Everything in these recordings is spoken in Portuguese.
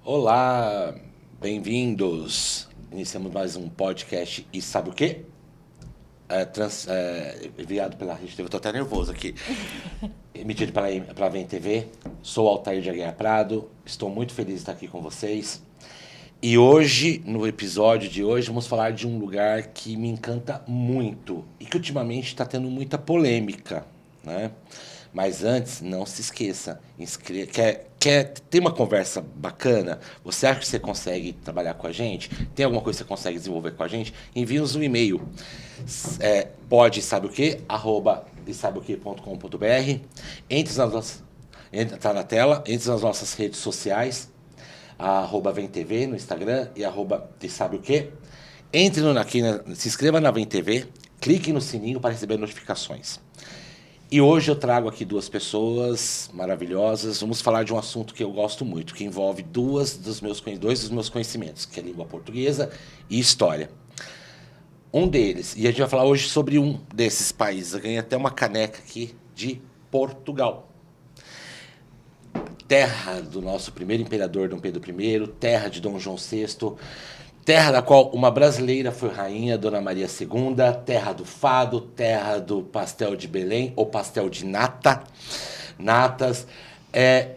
Olá, bem-vindos. Iniciamos mais um podcast e sabe o quê? Enviado pela Rede TV, eu tô até nervoso aqui. Emitido pela Vem TV. Sou Altair de Aguiar Prado, estou muito feliz de estar aqui com vocês. E hoje, no episódio de hoje, vamos falar de um lugar que me encanta muito e que ultimamente está tendo muita polêmica, né? Mas antes, não se esqueça, quer ter uma conversa bacana? Você acha que você consegue trabalhar com a gente? Tem alguma coisa que você consegue desenvolver com a gente? Envie-nos um e-mail. Pode, sabe o quê? @sabeoque.com.br. Entre nas nossas, tá na tela, entre nas nossas redes sociais, @VemTV no Instagram e @sabe o quê. Entre se inscreva na Vem TV, clique no sininho para receber notificações. E hoje eu trago aqui duas pessoas maravilhosas. Vamos falar de um assunto que eu gosto muito, que envolve dois dos meus conhecimentos, que é língua portuguesa e história. Um deles, e a gente vai falar hoje sobre um desses países. Eu ganhei até uma caneca aqui de Portugal. Terra do nosso primeiro imperador Dom Pedro I, terra de Dom João VI, terra da qual uma brasileira foi rainha, Dona Maria II, terra do fado, terra do pastel de Belém, ou pastel de natas.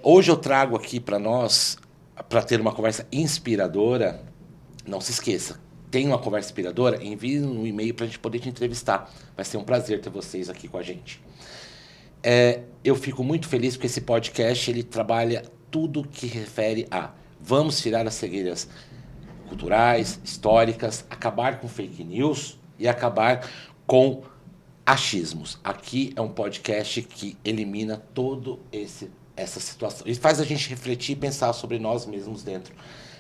Hoje eu trago aqui para nós, para ter uma conversa inspiradora. Não se esqueça, tem uma conversa inspiradora? Envie um e-mail para a gente poder te entrevistar. Vai ser um prazer ter vocês aqui com a gente. Eu fico muito feliz porque esse podcast ele trabalha tudo que refere a vamos tirar as cegueiras culturais, históricas, acabar com fake news e acabar com achismos. Aqui é um podcast que elimina essa situação e faz a gente refletir e pensar sobre nós mesmos dentro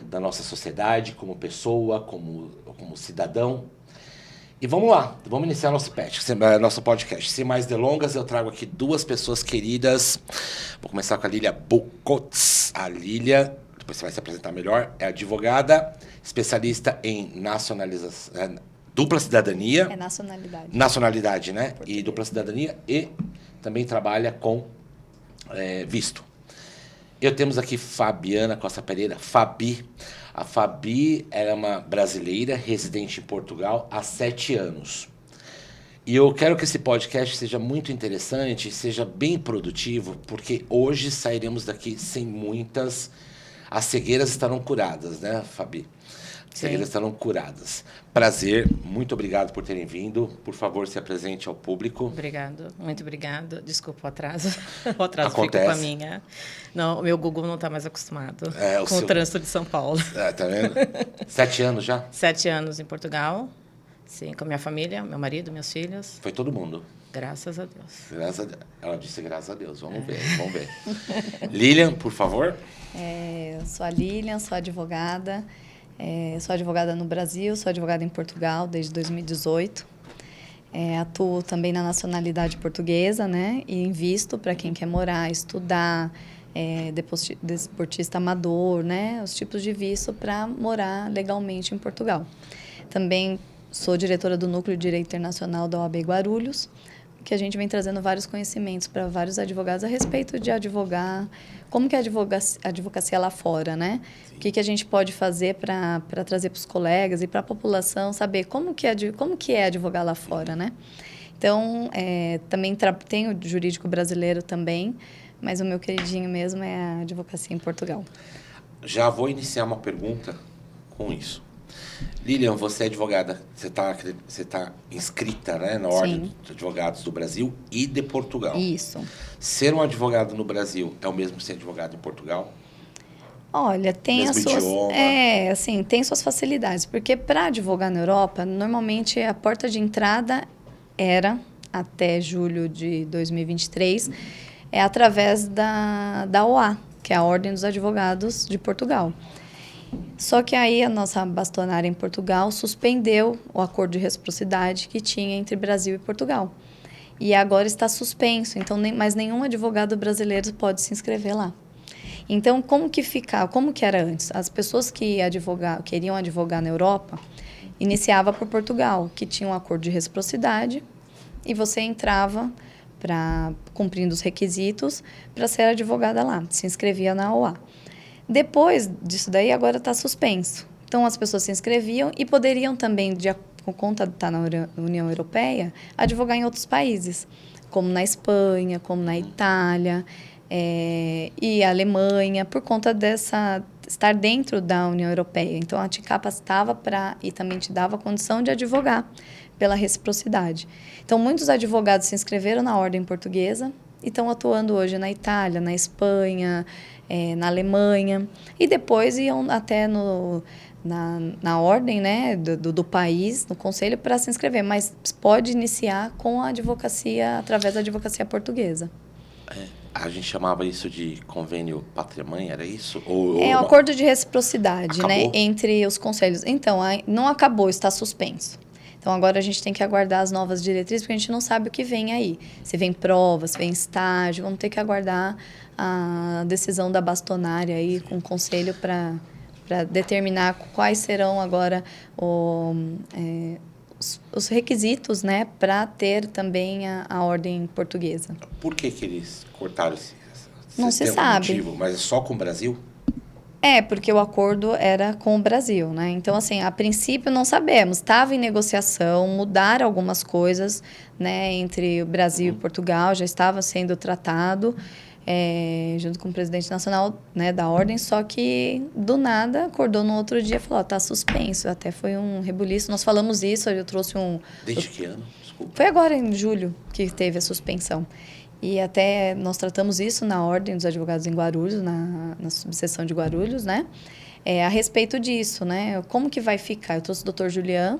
da nossa sociedade, como pessoa, como cidadão. E vamos lá, vamos iniciar nosso podcast. Sem mais delongas, eu trago aqui duas pessoas queridas. Vou começar com a Lília Bucotz. A Lília, depois você vai se apresentar melhor, é advogada, especialista em dupla cidadania. É nacionalidade. Nacionalidade, né? Português. E dupla cidadania e também trabalha com visto. Temos aqui Fabiana Costa Pereira, Fabi. A Fabi é uma brasileira residente em Portugal há 7 anos. E eu quero que esse podcast seja muito interessante, seja bem produtivo, porque hoje sairemos daqui sem muitas... As cegueiras estarão curadas, né, Fabi? As cegueiras estarão curadas. Prazer, muito obrigado por terem vindo. Por favor, se apresente ao público. Obrigado, muito obrigado. Desculpa o atraso. O atraso Acontece. fica com a minha. Não, o meu Google não está mais acostumado com o trânsito de São Paulo. Tá vendo? 7 anos já? 7 anos em Portugal. Sim, com a minha família, meu marido, meus filhos. Foi todo mundo. Graças a Deus. Graças a Deus. Ela disse graças a Deus. Vamos ver. Lilian, por favor. Eu sou a Lilian, sou advogada. Sou advogada no Brasil, sou advogada em Portugal desde 2018. Atuo também na nacionalidade portuguesa, né? E invisto para quem quer morar, estudar, desportista amador, né? Os tipos de visto para morar legalmente em Portugal. Também sou diretora do Núcleo de Direito Internacional da OAB Guarulhos, que a gente vem trazendo vários conhecimentos para vários advogados a respeito de advogar, como que é a advocacia lá fora, né? Sim. O que a gente pode fazer para trazer para os colegas e para a população saber como que é advogar lá fora, né? Então, também tenho jurídico brasileiro também, mas o meu queridinho mesmo é a advocacia em Portugal. Já vou iniciar uma pergunta com isso. Lilian, você é advogada, você tá inscrita, né, na Ordem dos Advogados do Brasil e de Portugal. Isso. Ser um advogado no Brasil é o mesmo que ser advogado em Portugal? Olha, tem mesmo idioma. Tem suas facilidades, porque para advogar na Europa, normalmente a porta de entrada era, até julho de 2023, através da OA, que é a Ordem dos Advogados de Portugal. Só que aí a nossa bastonária em Portugal suspendeu o acordo de reciprocidade que tinha entre Brasil e Portugal. E agora está suspenso, então mais nenhum advogado brasileiro pode se inscrever lá. Então, como que era antes? As pessoas que queriam advogar na Europa, iniciava por Portugal, que tinha um acordo de reciprocidade, e você entrava cumprindo os requisitos para ser advogada lá, se inscrevia na OA. Depois disso daí, agora está suspenso. Então, as pessoas se inscreviam e poderiam também, por conta de estar na União Europeia, advogar em outros países, como na Espanha, como na Itália e Alemanha, por conta dessa estar dentro da União Europeia. Então, a te capacitava e também te dava a condição de advogar pela reciprocidade. Então, muitos advogados se inscreveram na Ordem Portuguesa e estão atuando hoje na Itália, na Espanha, na Alemanha, e depois iam até na ordem, né, do país, no conselho, para se inscrever, mas pode iniciar com a advocacia, através da advocacia portuguesa. A gente chamava isso de convênio pátria-mãe, era isso? É um acordo de reciprocidade, né, acabou? entre os conselhos. Então, não acabou, está suspenso. Então, agora a gente tem que aguardar as novas diretrizes, porque a gente não sabe o que vem aí. Se vem prova, se vem estágio, vamos ter que aguardar a decisão da bastonária aí com o conselho para determinar quais serão agora os requisitos, né, para ter também a ordem portuguesa. Por que eles cortaram esse? Não se sabe. Motivo, mas é só com o Brasil? Porque o acordo era com o Brasil, né? Então, assim, a princípio não sabemos. Estava em negociação, mudaram algumas coisas, né, entre o Brasil e Portugal, já estava sendo tratado, junto com o presidente nacional, né, da ordem, só que do nada acordou no outro dia e falou: está suspenso. Até foi um rebuliço. Nós falamos isso, eu trouxe Desde que ano? Desculpa. Foi agora em julho que teve a suspensão. E até nós tratamos isso na Ordem dos Advogados em Guarulhos, na subseção de Guarulhos, né? A respeito disso, né? Como que vai ficar? Eu trouxe o Dr. Julian,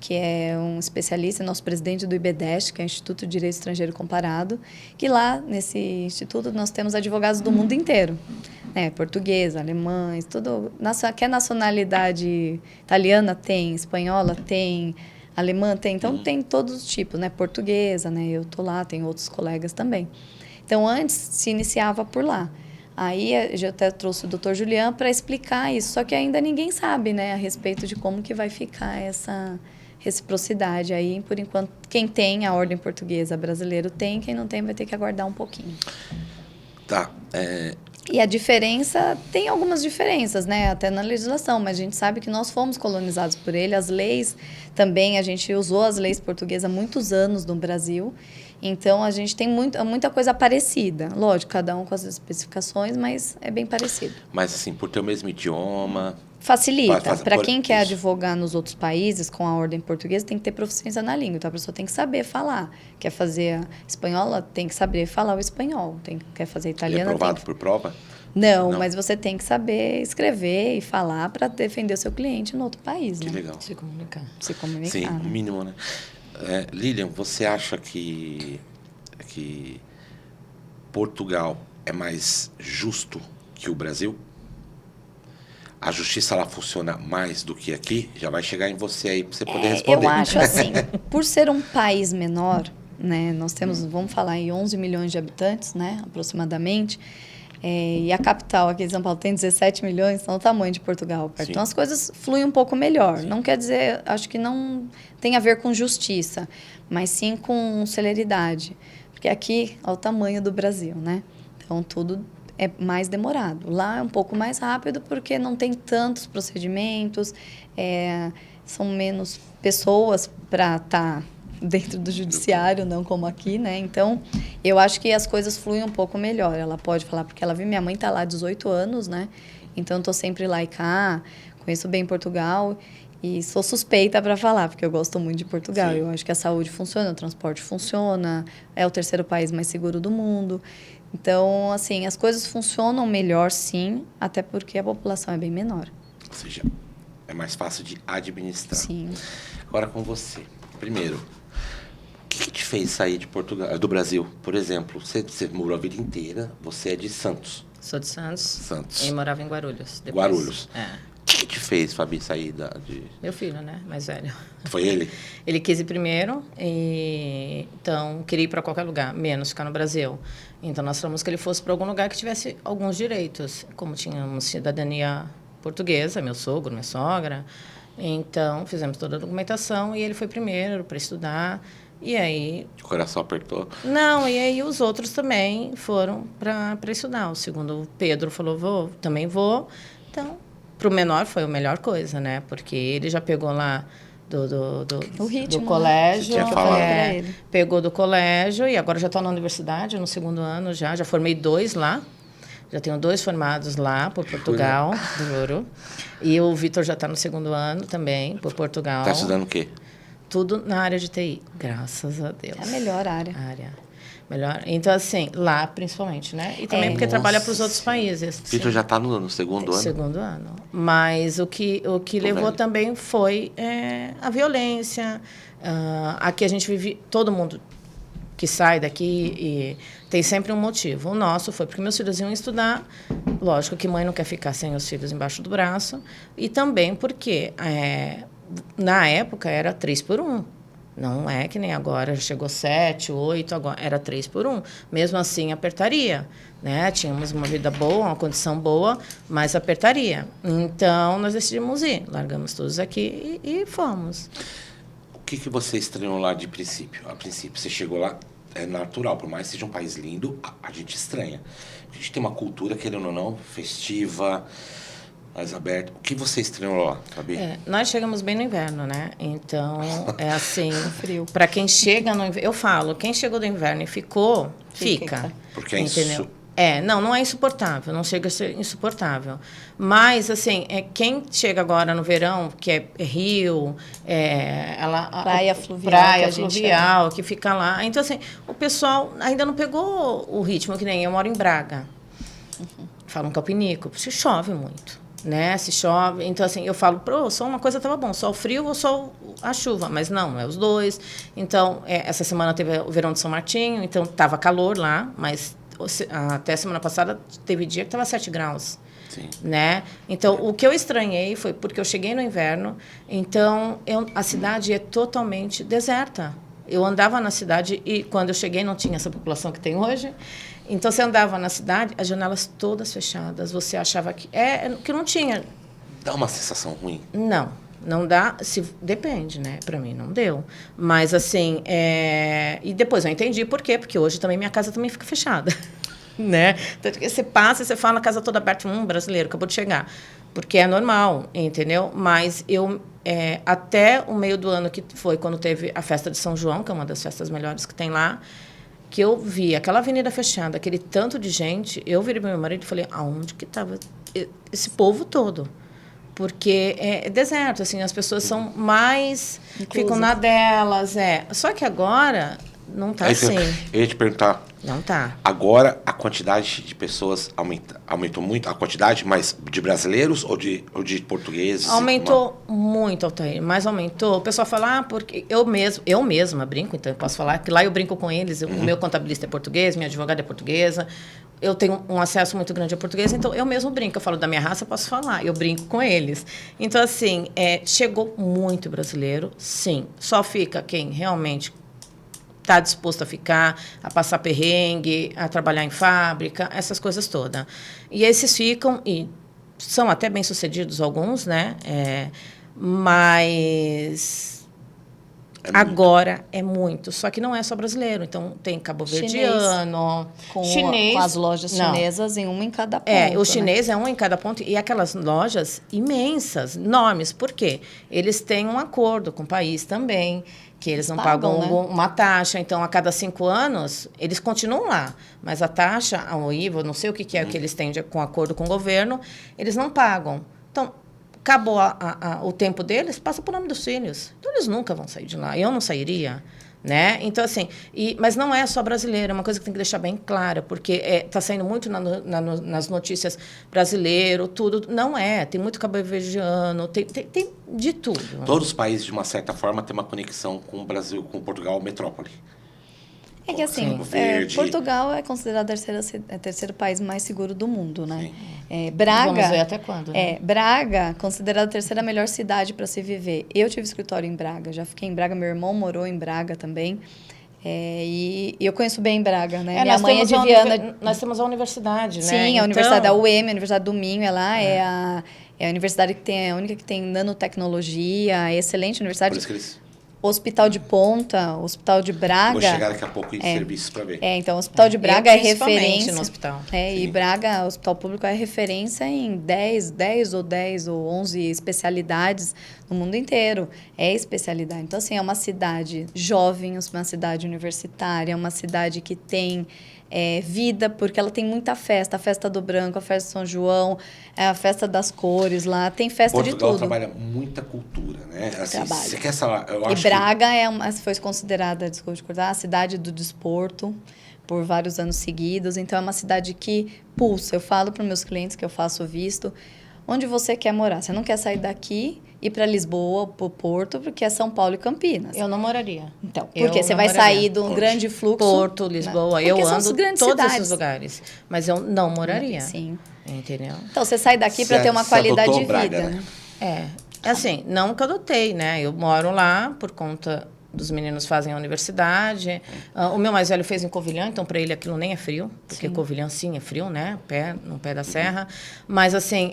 que é um especialista, nosso presidente do IBDEST, que é o Instituto de Direito Estrangeiro Comparado, que lá, nesse instituto, nós temos advogados do mundo inteiro, né? Português, alemães, tudo. Quer nacionalidade italiana tem, espanhola tem, alemã tem, então tem todos os tipos, né? Portuguesa, né? Eu tô lá, tem outros colegas também. Então, antes se iniciava por lá. Aí, eu até trouxe o Dr. Julian para explicar isso, só que ainda ninguém sabe, né? A respeito de como que vai ficar essa reciprocidade aí. Por enquanto, quem tem a ordem portuguesa brasileira tem, quem não tem vai ter que aguardar um pouquinho. Tá, E a diferença, tem algumas diferenças, né? Até na legislação, mas a gente sabe que nós fomos colonizados por ele. As leis também, a gente usou as leis portuguesas há muitos anos no Brasil. Então, a gente tem muita coisa parecida. Lógico, cada um com as especificações, mas é bem parecido. mas assim, por ter o mesmo idioma... Facilita. Para quem quer advogar nos outros países com a ordem portuguesa, tem que ter proficiência na língua. Então, a pessoa tem que saber falar. Quer fazer a espanhola, tem que saber falar o espanhol. Quer fazer a italiana... Ele é aprovado por prova? Não, mas você tem que saber escrever e falar para defender o seu cliente no outro país, Que né? legal. Se comunicar. Se comunicar. Sim, né? o mínimo, né? Lilian, você acha que Portugal é mais justo que o Brasil? A justiça lá funciona mais do que aqui? Já vai chegar em você aí para você poder responder. Eu acho assim, por ser um país menor, né? Nós temos, vamos falar em 11 milhões de habitantes, né? Aproximadamente. E a capital aqui de São Paulo tem 17 milhões, então é o tamanho de Portugal. Então as coisas fluem um pouco melhor. Sim. Não quer dizer, acho que não tem a ver com justiça, mas sim com celeridade. Porque aqui é o tamanho do Brasil, né? Então tudo é mais demorado. Lá é um pouco mais rápido porque não tem tantos procedimentos, são menos pessoas para estar dentro do judiciário, não como aqui, né? Então, eu acho que as coisas fluem um pouco melhor. Ela pode falar, porque ela viu, minha mãe está lá há 18 anos, né? Então, eu estou sempre lá e cá, conheço bem Portugal e sou suspeita para falar, porque eu gosto muito de Portugal. Sim. Eu acho que a saúde funciona, o transporte funciona, é o terceiro país mais seguro do mundo. Então, assim, as coisas funcionam melhor, sim, até porque a população é bem menor. Ou seja, é mais fácil de administrar. Sim. Agora com você. Primeiro, o que te fez sair de Portugal, do Brasil? Por exemplo, você morou a vida inteira, você é de Santos. Sou de Santos. Santos. E morava em Guarulhos. Depois. Guarulhos. O que te fez, Fabi, sair de... Meu filho, né? Mais velho. Foi ele? Ele quis ir primeiro, então queria ir para qualquer lugar, menos ficar no Brasil. Então nós falamos que ele fosse para algum lugar que tivesse alguns direitos. Como tínhamos cidadania portuguesa, meu sogro, minha sogra. Então fizemos toda a documentação e ele foi primeiro para estudar. E aí... O coração apertou. Não, e aí os outros também foram para estudar. O segundo, o Pedro, falou, também vou. Então, para o menor foi a melhor coisa, né? Porque ele já pegou lá o ritmo, do colégio. Você tinha falado. Pegou do colégio e agora já estou na universidade, no segundo ano já. Já formei 2 lá. Já tenho 2 formados lá, por Portugal, juro. E o Vitor já está no segundo ano também, por Portugal. Está estudando o quê? Tudo na área de TI, graças a Deus. É a melhor área. Melhor. Então, assim, lá principalmente, né? E também porque trabalha para os outros países. Vitor já está no segundo ano? Segundo ano. Mas o que levou velho. também foi a violência. Aqui a gente vive... Todo mundo que sai daqui e tem sempre um motivo. O nosso foi porque meus filhos iam estudar. Lógico que mãe não quer ficar sem os filhos embaixo do braço. E também porque, na época, era 3 por 1. Não é que nem agora, chegou 7, 8, agora era 3 por 1. Mesmo assim, apertaria, né? Tínhamos uma vida boa, uma condição boa, mas apertaria. Então, nós decidimos ir. Largamos todos aqui e fomos. O que você estranhou lá de princípio? A princípio, você chegou lá, é natural, por mais que seja um país lindo, a gente estranha. A gente tem uma cultura, querendo ou não, festiva, mais aberta. O que você estranhou lá, Fabi? Nós chegamos bem no inverno, né? Então, é assim, frio. Para quem chega no inverno, eu falo, quem chegou do inverno e ficou, fica. Porque entendeu? Não é insuportável, não chega a ser insuportável. Mas, assim, quem chega agora no verão, que é Rio, praia fluvial, que fica lá. Então, assim, o pessoal ainda não pegou o ritmo, que nem eu moro em Braga. Falam que é o pinico, porque chove muito, né? Se chove. Então, assim, eu falo, só uma coisa estava bom, só o frio ou só a chuva. Mas não é os dois. Então, essa semana teve o verão de São Martinho, então estava calor lá, mas... Até semana passada teve dia que estava 7 graus. Sim. Né? Então, o que eu estranhei foi porque eu cheguei no inverno, então a cidade é totalmente deserta. Eu andava na cidade e quando eu cheguei não tinha essa população que tem hoje. Então, você andava na cidade, as janelas todas fechadas, você achava que não tinha. Dá uma sensação ruim? Não dá, depende, né? Para mim não deu. Mas, assim, e depois eu entendi por quê, porque hoje também minha casa também fica fechada, né? Então, você passa e você fala, a casa toda aberta, brasileiro, acabou de chegar. Porque é normal, entendeu? Mas eu, até o meio do ano, que foi quando teve a festa de São João, que é uma das festas melhores que tem lá, que eu vi aquela avenida fechada, aquele tanto de gente, eu virei para meu marido e falei, aonde que estava esse povo todo? Porque é deserto, assim, as pessoas são mais... Ficam na delas, Só que agora não está assim. Eu ia te perguntar... Não tá. Agora, a quantidade de pessoas aumentou muito? A quantidade, mas de brasileiros ou de portugueses? Aumentou muito, Altair, mas aumentou. O pessoal fala, porque eu mesma brinco, então eu posso falar que lá eu brinco com eles. O meu contabilista é português, minha advogada é portuguesa. Eu tenho um acesso muito grande a português, então eu mesmo brinco. Eu falo da minha raça, eu posso falar. Eu brinco com eles. Então, assim, chegou muito brasileiro, sim. Só fica quem realmente está disposto a ficar, a passar perrengue, a trabalhar em fábrica, essas coisas todas. E esses ficam, e são até bem-sucedidos alguns, né? Mas... Agora é muito, só que não é só brasileiro. Então, tem cabo-verdiano, chinês. Com as lojas chinesas, em uma em cada ponto. O chinês é um em cada ponto. E aquelas lojas imensas, enormes. Por quê? Eles têm um acordo com o país também, que eles não pagam uma taxa. Então, a cada 5 anos, eles continuam lá. Mas a taxa, o IVA, não sei o que é que eles têm com acordo com o governo, eles não pagam. Então, acabou o tempo deles, passa por nome dos filhos. Então, eles nunca vão sair de lá. Eu não sairia, né? Então, assim... mas não é só brasileiro, é uma coisa que tem que deixar bem clara, porque está saindo muito nas notícias brasileiro, tudo. Não é. Tem muito cabo-verdiano, tem de tudo. Todos os países, de uma certa forma, têm uma conexão com o Brasil, com Portugal, metrópole. É que assim, Portugal é considerado o terceiro país mais seguro do mundo, né? Braga... Vamos ver até quando, né? Braga, considerada a terceira melhor cidade para se viver. Eu tive escritório em Braga, já fiquei em Braga, meu irmão morou em Braga também. E eu conheço bem Braga, né? Minha mãe é de Viana. Nós temos a universidade, né? Sim, a Universidade da UEM, a Universidade do Minho, é a universidade que tem, a única que tem nanotecnologia, excelente universidade. Por isso que eles... Hospital de Ponta, Hospital de Braga... Vou chegar daqui a pouco em serviços para ver. Então, o Hospital de Braga é principalmente referência... no hospital. E Braga, o Hospital Público, é referência em 10 ou 11 especialidades no mundo inteiro. É especialidade. Então, assim, é uma cidade jovem, uma cidade universitária, uma cidade que tem... vida, porque ela tem muita festa. A festa do Branco, a festa de São João, a festa das cores lá, tem festa de tudo. Portugal trabalha muita cultura, né? Assim, você quer saber, eu acho Braga foi considerada, desculpa te cortar, a cidade do desporto por vários anos seguidos. Então, é uma cidade que pulsa. Eu falo para os meus clientes que eu faço visto, onde você quer morar. Você não quer sair daqui, ir para Lisboa, para o Porto, porque é São Paulo e Campinas. Eu não moraria. Então, porque você vai sair de um grande fluxo... Porto, Lisboa, né? eu ando grandes todos cidades. esses lugares. Mas eu não moraria. Sim. Entendeu? Então, você sai daqui para ter uma qualidade de vida. Braga, né? É assim, não que eu adotei, né? Eu moro lá por conta dos meninos fazem a universidade. O meu mais velho fez em Covilhã, então para ele aquilo nem é frio, porque Covilhã sim é frio, né? No pé da serra. Mas assim,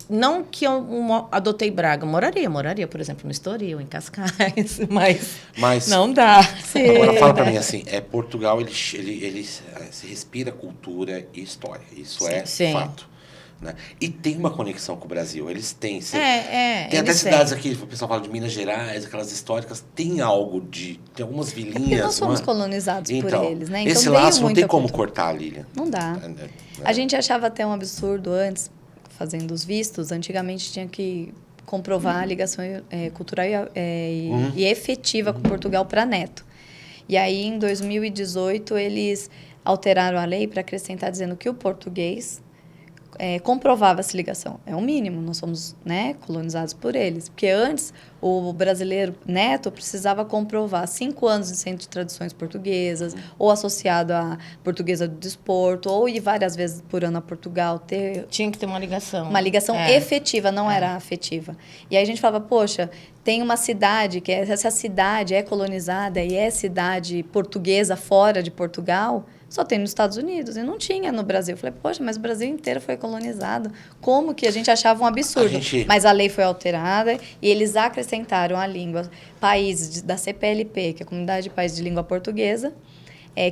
não que eu adotei Braga, moraria, por exemplo, no Estoril, em Cascais, mas não dá. Agora fala para mim assim, Portugal ele se respira cultura e história, isso é fato. Né? E tem uma conexão com o Brasil, eles têm. Tem até cidades aqui, o pessoal fala de Minas Gerais, aquelas históricas, tem algo tem algumas vilinhas. Porque nós fomos colonizados por eles, né? Então esse laço não tem como cortar, Lilian. Não dá. A gente achava até um absurdo antes, fazendo os vistos, antigamente tinha que comprovar a ligação cultural e efetiva com Portugal para neto. E aí, em 2018, eles alteraram a lei para acrescentar dizendo que o português comprovava essa ligação. É o mínimo, nós somos colonizados por eles. Porque antes, o brasileiro neto precisava comprovar 5 anos de centro de tradições portuguesas, ou associado à portuguesa do desporto, ou ir várias vezes por ano a Portugal. Tinha que ter uma ligação. Uma ligação efetiva, não era afetiva. E aí a gente falava, poxa, tem uma cidade, que essa cidade é colonizada e é cidade portuguesa fora de Portugal, só tem nos Estados Unidos, e não tinha no Brasil. Eu falei, poxa, mas o Brasil inteiro foi colonizado. Como que a gente achava um absurdo? Mas a lei foi alterada e eles acrescentaram a língua, países da CPLP, que é a Comunidade de Países de Língua Portuguesa,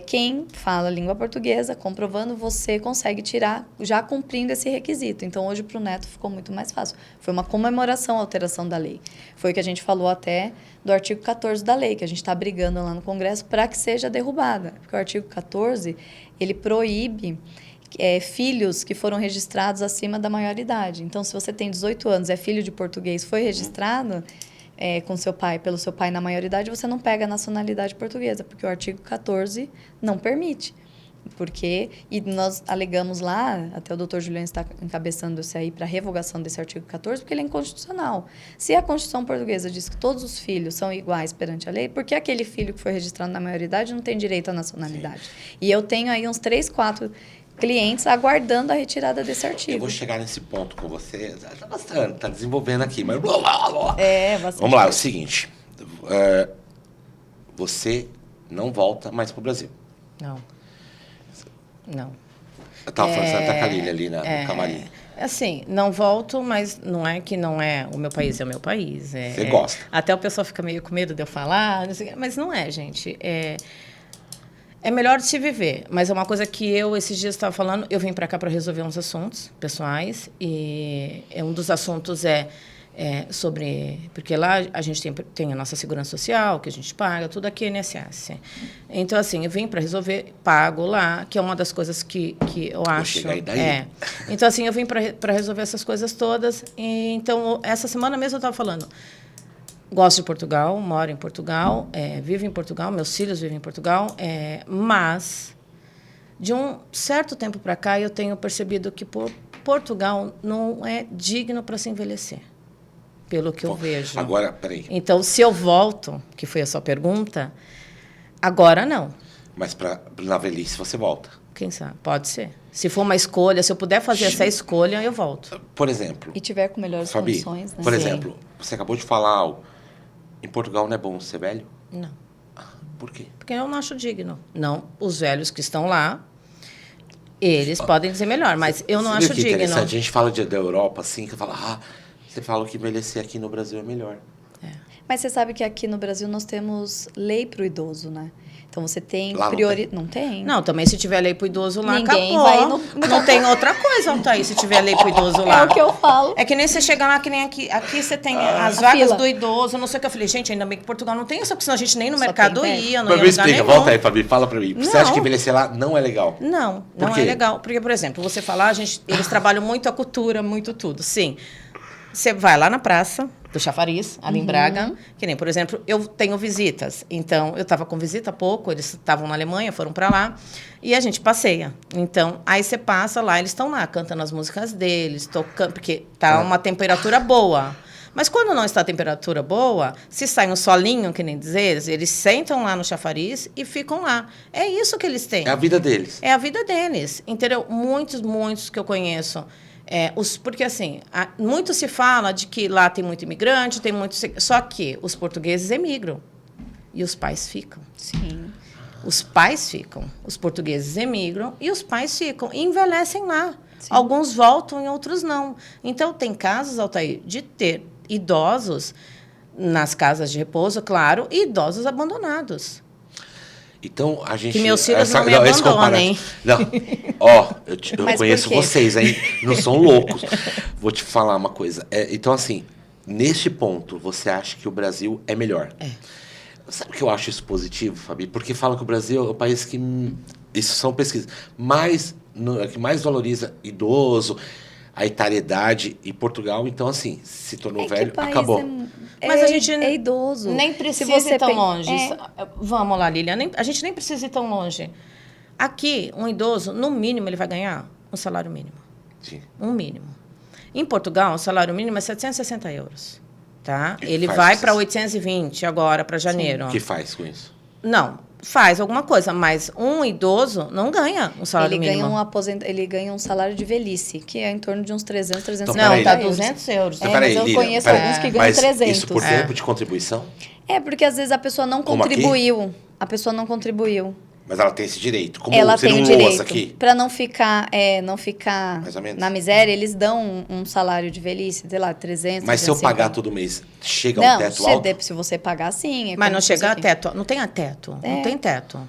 quem fala língua portuguesa, comprovando, você consegue tirar, já cumprindo esse requisito. Então, hoje, para o neto, ficou muito mais fácil. Foi uma comemoração a alteração da lei. Foi o que a gente falou até do artigo 14 da lei, que a gente está brigando lá no Congresso para que seja derrubada. Porque o artigo 14, ele proíbe filhos que foram registrados acima da maioridade. Então, se você tem 18 anos, é filho de português, foi registrado... com seu pai, pelo seu pai na maioridade, você não pega a nacionalidade portuguesa, porque o artigo 14 não permite. E nós alegamos lá, até o doutor Juliano está encabeçando isso aí para revogação desse artigo 14, porque ele é inconstitucional. Se a Constituição Portuguesa diz que todos os filhos são iguais perante a lei, por que aquele filho que foi registrado na maioridade não tem direito à nacionalidade? Sim. E eu tenho aí uns 3, 4 clientes aguardando a retirada desse artigo. Eu vou chegar nesse ponto com você. Está bastante, está desenvolvendo aqui, mas... Bastante. Vamos lá, é o seguinte. Você não volta mais para o Brasil. Não. Eu estava falando Santa Calilha ali no camarim. Assim, não volto, mas não é que não é o meu país, é o meu país. Você gosta. Até o pessoal fica meio com medo de eu falar, não sei, mas não é, gente. É melhor de se viver, mas é uma coisa que eu, esses dias, estava falando, eu vim para cá para resolver uns assuntos pessoais, e um dos assuntos sobre... Porque lá a gente tem a nossa segurança social, que a gente paga, tudo aqui é INSS. Então, assim, eu vim para resolver, pago lá, que é uma das coisas que eu acho... Vou chegar daí. Então, assim, eu vim para resolver essas coisas todas, e, então, essa semana mesmo eu estava falando... Gosto de Portugal, moro em Portugal, vivo em Portugal, meus filhos vivem em Portugal, mas de um certo tempo para cá eu tenho percebido que Portugal não é digno para se envelhecer, pelo que eu vejo. Agora, peraí. Então, se eu volto, que foi a sua pergunta, agora não. Mas na velhice você volta? Quem sabe? Pode ser. Se for uma escolha, se eu puder fazer essa escolha, eu volto. Por exemplo... E tiver com melhores condições, né? Por exemplo, você acabou de falar... Em Portugal não é bom ser velho? Não. Por quê? Porque eu não acho digno. Não, os velhos que estão lá, eles podem dizer melhor, mas eu não acho digno. Interessante. A gente fala da Europa, assim, que fala, você fala que envelhecer aqui no Brasil é melhor. Mas você sabe que aqui no Brasil nós temos lei para o idoso, né? Então você tem Lá Não tem? Não, também se tiver lei pro idoso lá, Ninguém acabou. vai Não tem outra coisa, Altair, se tiver lei pro idoso lá. É o que eu falo. É que nem você chega lá, que nem aqui. Aqui você tem as vagas fila. do idoso, não sei o que. Eu falei, gente, ainda bem que Portugal não tem isso, porque senão a gente nem no Só mercado tem velho. ia, não Mas ia me lugar explica, nenhum. volta aí, Fabi, fala pra mim. Você Não. acha que envelhecer lá não é legal? Não, Por não quê? é legal. Porque, por exemplo, você falar, eles trabalham muito a cultura, muito tudo. Sim. Você vai lá na praça do Chafariz, ali em Braga, que nem, por exemplo, eu tenho visitas. Então, eu estava com visita há pouco, eles estavam na Alemanha, foram para lá, e a gente passeia. Então, aí você passa lá, eles estão lá, cantando as músicas deles, tocando, porque tá uma temperatura boa. Mas quando não está a temperatura boa, se sai um solinho, que nem dizer, eles sentam lá no Chafariz e ficam lá. É isso que eles têm. É a vida deles. É a vida deles, entendeu? Muitos que eu conheço. Porque, assim, muito se fala de que lá tem muito imigrante, tem muito... Só que os portugueses emigram e os pais ficam. Sim. Os pais ficam. Os portugueses emigram e os pais ficam. E envelhecem lá. Sim. Alguns voltam e outros não. Então, tem casos, Altair, de ter idosos nas casas de repouso, claro, e idosos abandonados. Então, a gente... Que meus filhos não me esse abandonem. Não, ó, eu Mas conheço por quê? vocês, hein? Não são loucos. Vou te falar uma coisa. Então, assim, neste ponto, você acha que o Brasil é melhor? É. Sabe que eu acho isso positivo, Fabi? Porque falam que o Brasil é o país que... Isso são pesquisas. Que mais valoriza idoso, a etariedade. E Portugal, então, assim, se tornou velho, que país acabou. Mas a gente é idoso. Nem Se precisa você ir tão pen- longe. É. Vamos lá, Lilian. A gente nem precisa ir tão longe. Aqui, um idoso, no mínimo, ele vai ganhar um salário mínimo. Sim. Um mínimo. Em Portugal, o salário mínimo é 760 euros. Tá? Que Ele faz vai isso? para 820 agora, para janeiro. O que faz com isso? Não, faz alguma coisa, mas um idoso não ganha um salário Ele mínimo. ele ganha um salário de velhice, que é em torno de uns 300, 350 Então, Não, peraí. tá 200 euros. Então, É, peraí, mas eu Lilian, conheço peraí. alguns que ganham Mas 300. isso por É. tempo de contribuição? É, porque às vezes a pessoa não Como aqui? contribuiu. A pessoa não contribuiu. Mas ela tem esse direito. Como Ela seria tem o um Loas direito. aqui? Para não ficar Mais ou menos. na miséria, eles dão um salário de velhice, sei lá, 300, Mas se eu 350. pagar todo mês, chega ao Não, teto alto? se você pagar, sim. Mas como não se chega você a teto. Não tem a teto. Não tem teto.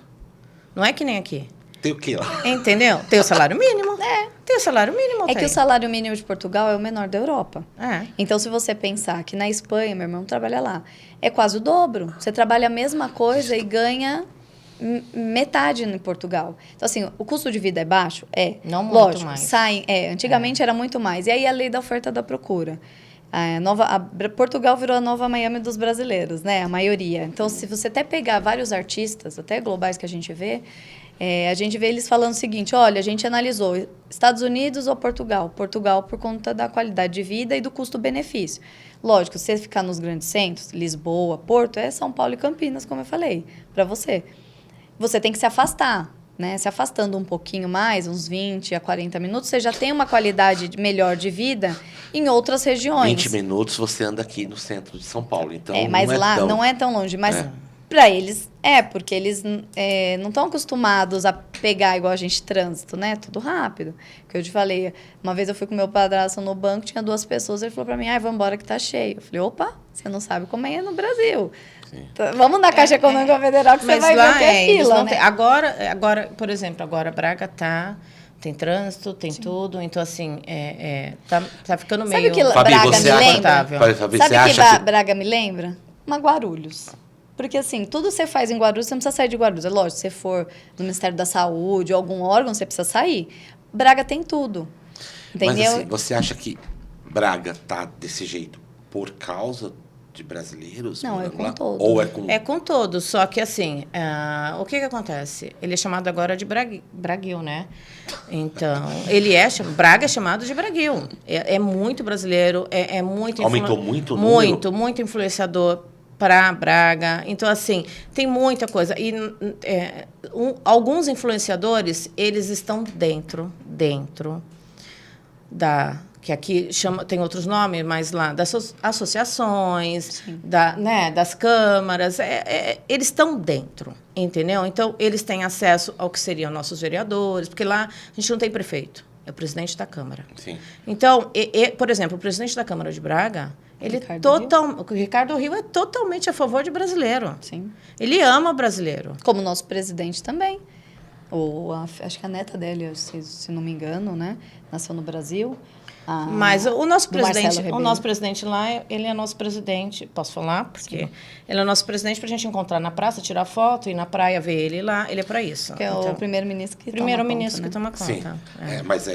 Não é que nem aqui. Tem o quê lá? Entendeu? Tem o salário mínimo. Tem o salário mínimo. É que Altair. o salário mínimo de Portugal é o menor da Europa. É. Então, se você pensar que na Espanha, meu irmão trabalha lá, é quase o dobro. Você trabalha a mesma coisa e ganha metade em Portugal. Então, assim, o custo de vida é baixo? É. Não muito Lógico, mais. antigamente era muito mais. E aí a lei da oferta e da procura. Portugal virou a nova Miami dos brasileiros, né? A maioria. Então, se você até pegar vários artistas, até globais que a gente vê eles falando o seguinte, olha, a gente analisou Estados Unidos ou Portugal? Portugal por conta da qualidade de vida e do custo-benefício. Lógico, se você ficar nos grandes centros, Lisboa, Porto, é São Paulo e Campinas, como eu falei, para você. Você tem que se afastar, né? Se afastando um pouquinho mais, uns 20 a 40 minutos, você já tem uma qualidade melhor de vida em outras regiões. 20 minutos você anda aqui no centro de São Paulo. Então, Mas não é lá tão... não é tão longe. Mas É. para eles porque eles não estão acostumados a pegar igual a gente trânsito, né? Tudo rápido. Que eu te falei, uma vez eu fui com meu padrasto no banco, tinha 2 pessoas, ele falou para mim, vamos embora que tá cheio. Eu falei, opa, você não sabe como é no Brasil. Então, vamos na Caixa Econômica Federal que você Mas vai lá ver que é eles fila, não né? têm. Agora, por exemplo, agora Braga tem trânsito, tem tudo, então assim, tá ficando Sabe meio o que Fabi, Braga você me acha- lembra? Fabi, Sabe você o que acha que... Braga me lembra? Uma Guarulhos. Porque, assim, tudo você faz em Guarulhos, você não precisa sair de Guarulhos. É lógico, se você for do Ministério da Saúde ou algum órgão, você precisa sair. Braga tem tudo. Entendeu? Mas assim, você acha que Braga tá desse jeito por causa de brasileiros? Não, é morando com lá? todos. Ou é com... É com todos, só que assim, o que acontece? Ele é chamado agora de Braguil, né? Então, Braga é chamado de Braguil. É muito brasileiro, é muito... Aumentou muito o número? Muito influenciador para Braga. Então, assim, tem muita coisa. E alguns influenciadores, eles estão dentro que aqui tem outros nomes, mas lá das associações, das câmaras, eles estão dentro, entendeu? Então, eles têm acesso ao que seriam nossos vereadores, porque lá a gente não tem prefeito, é o presidente da Câmara. Sim. Então, por exemplo, o presidente da Câmara de Braga, O Ricardo Rio é totalmente a favor de brasileiro. Sim. Ele ama brasileiro. Como o nosso presidente também. Acho que a neta dele, se não me engano, né? Nasceu no Brasil. Mas o nosso do presidente lá, ele é nosso presidente. Posso falar? Porque ele é nosso presidente para a gente encontrar na praça, tirar foto, ir na praia, ver ele lá. Ele é para isso. Que é o primeiro-ministro que toma conta. Sim. Mas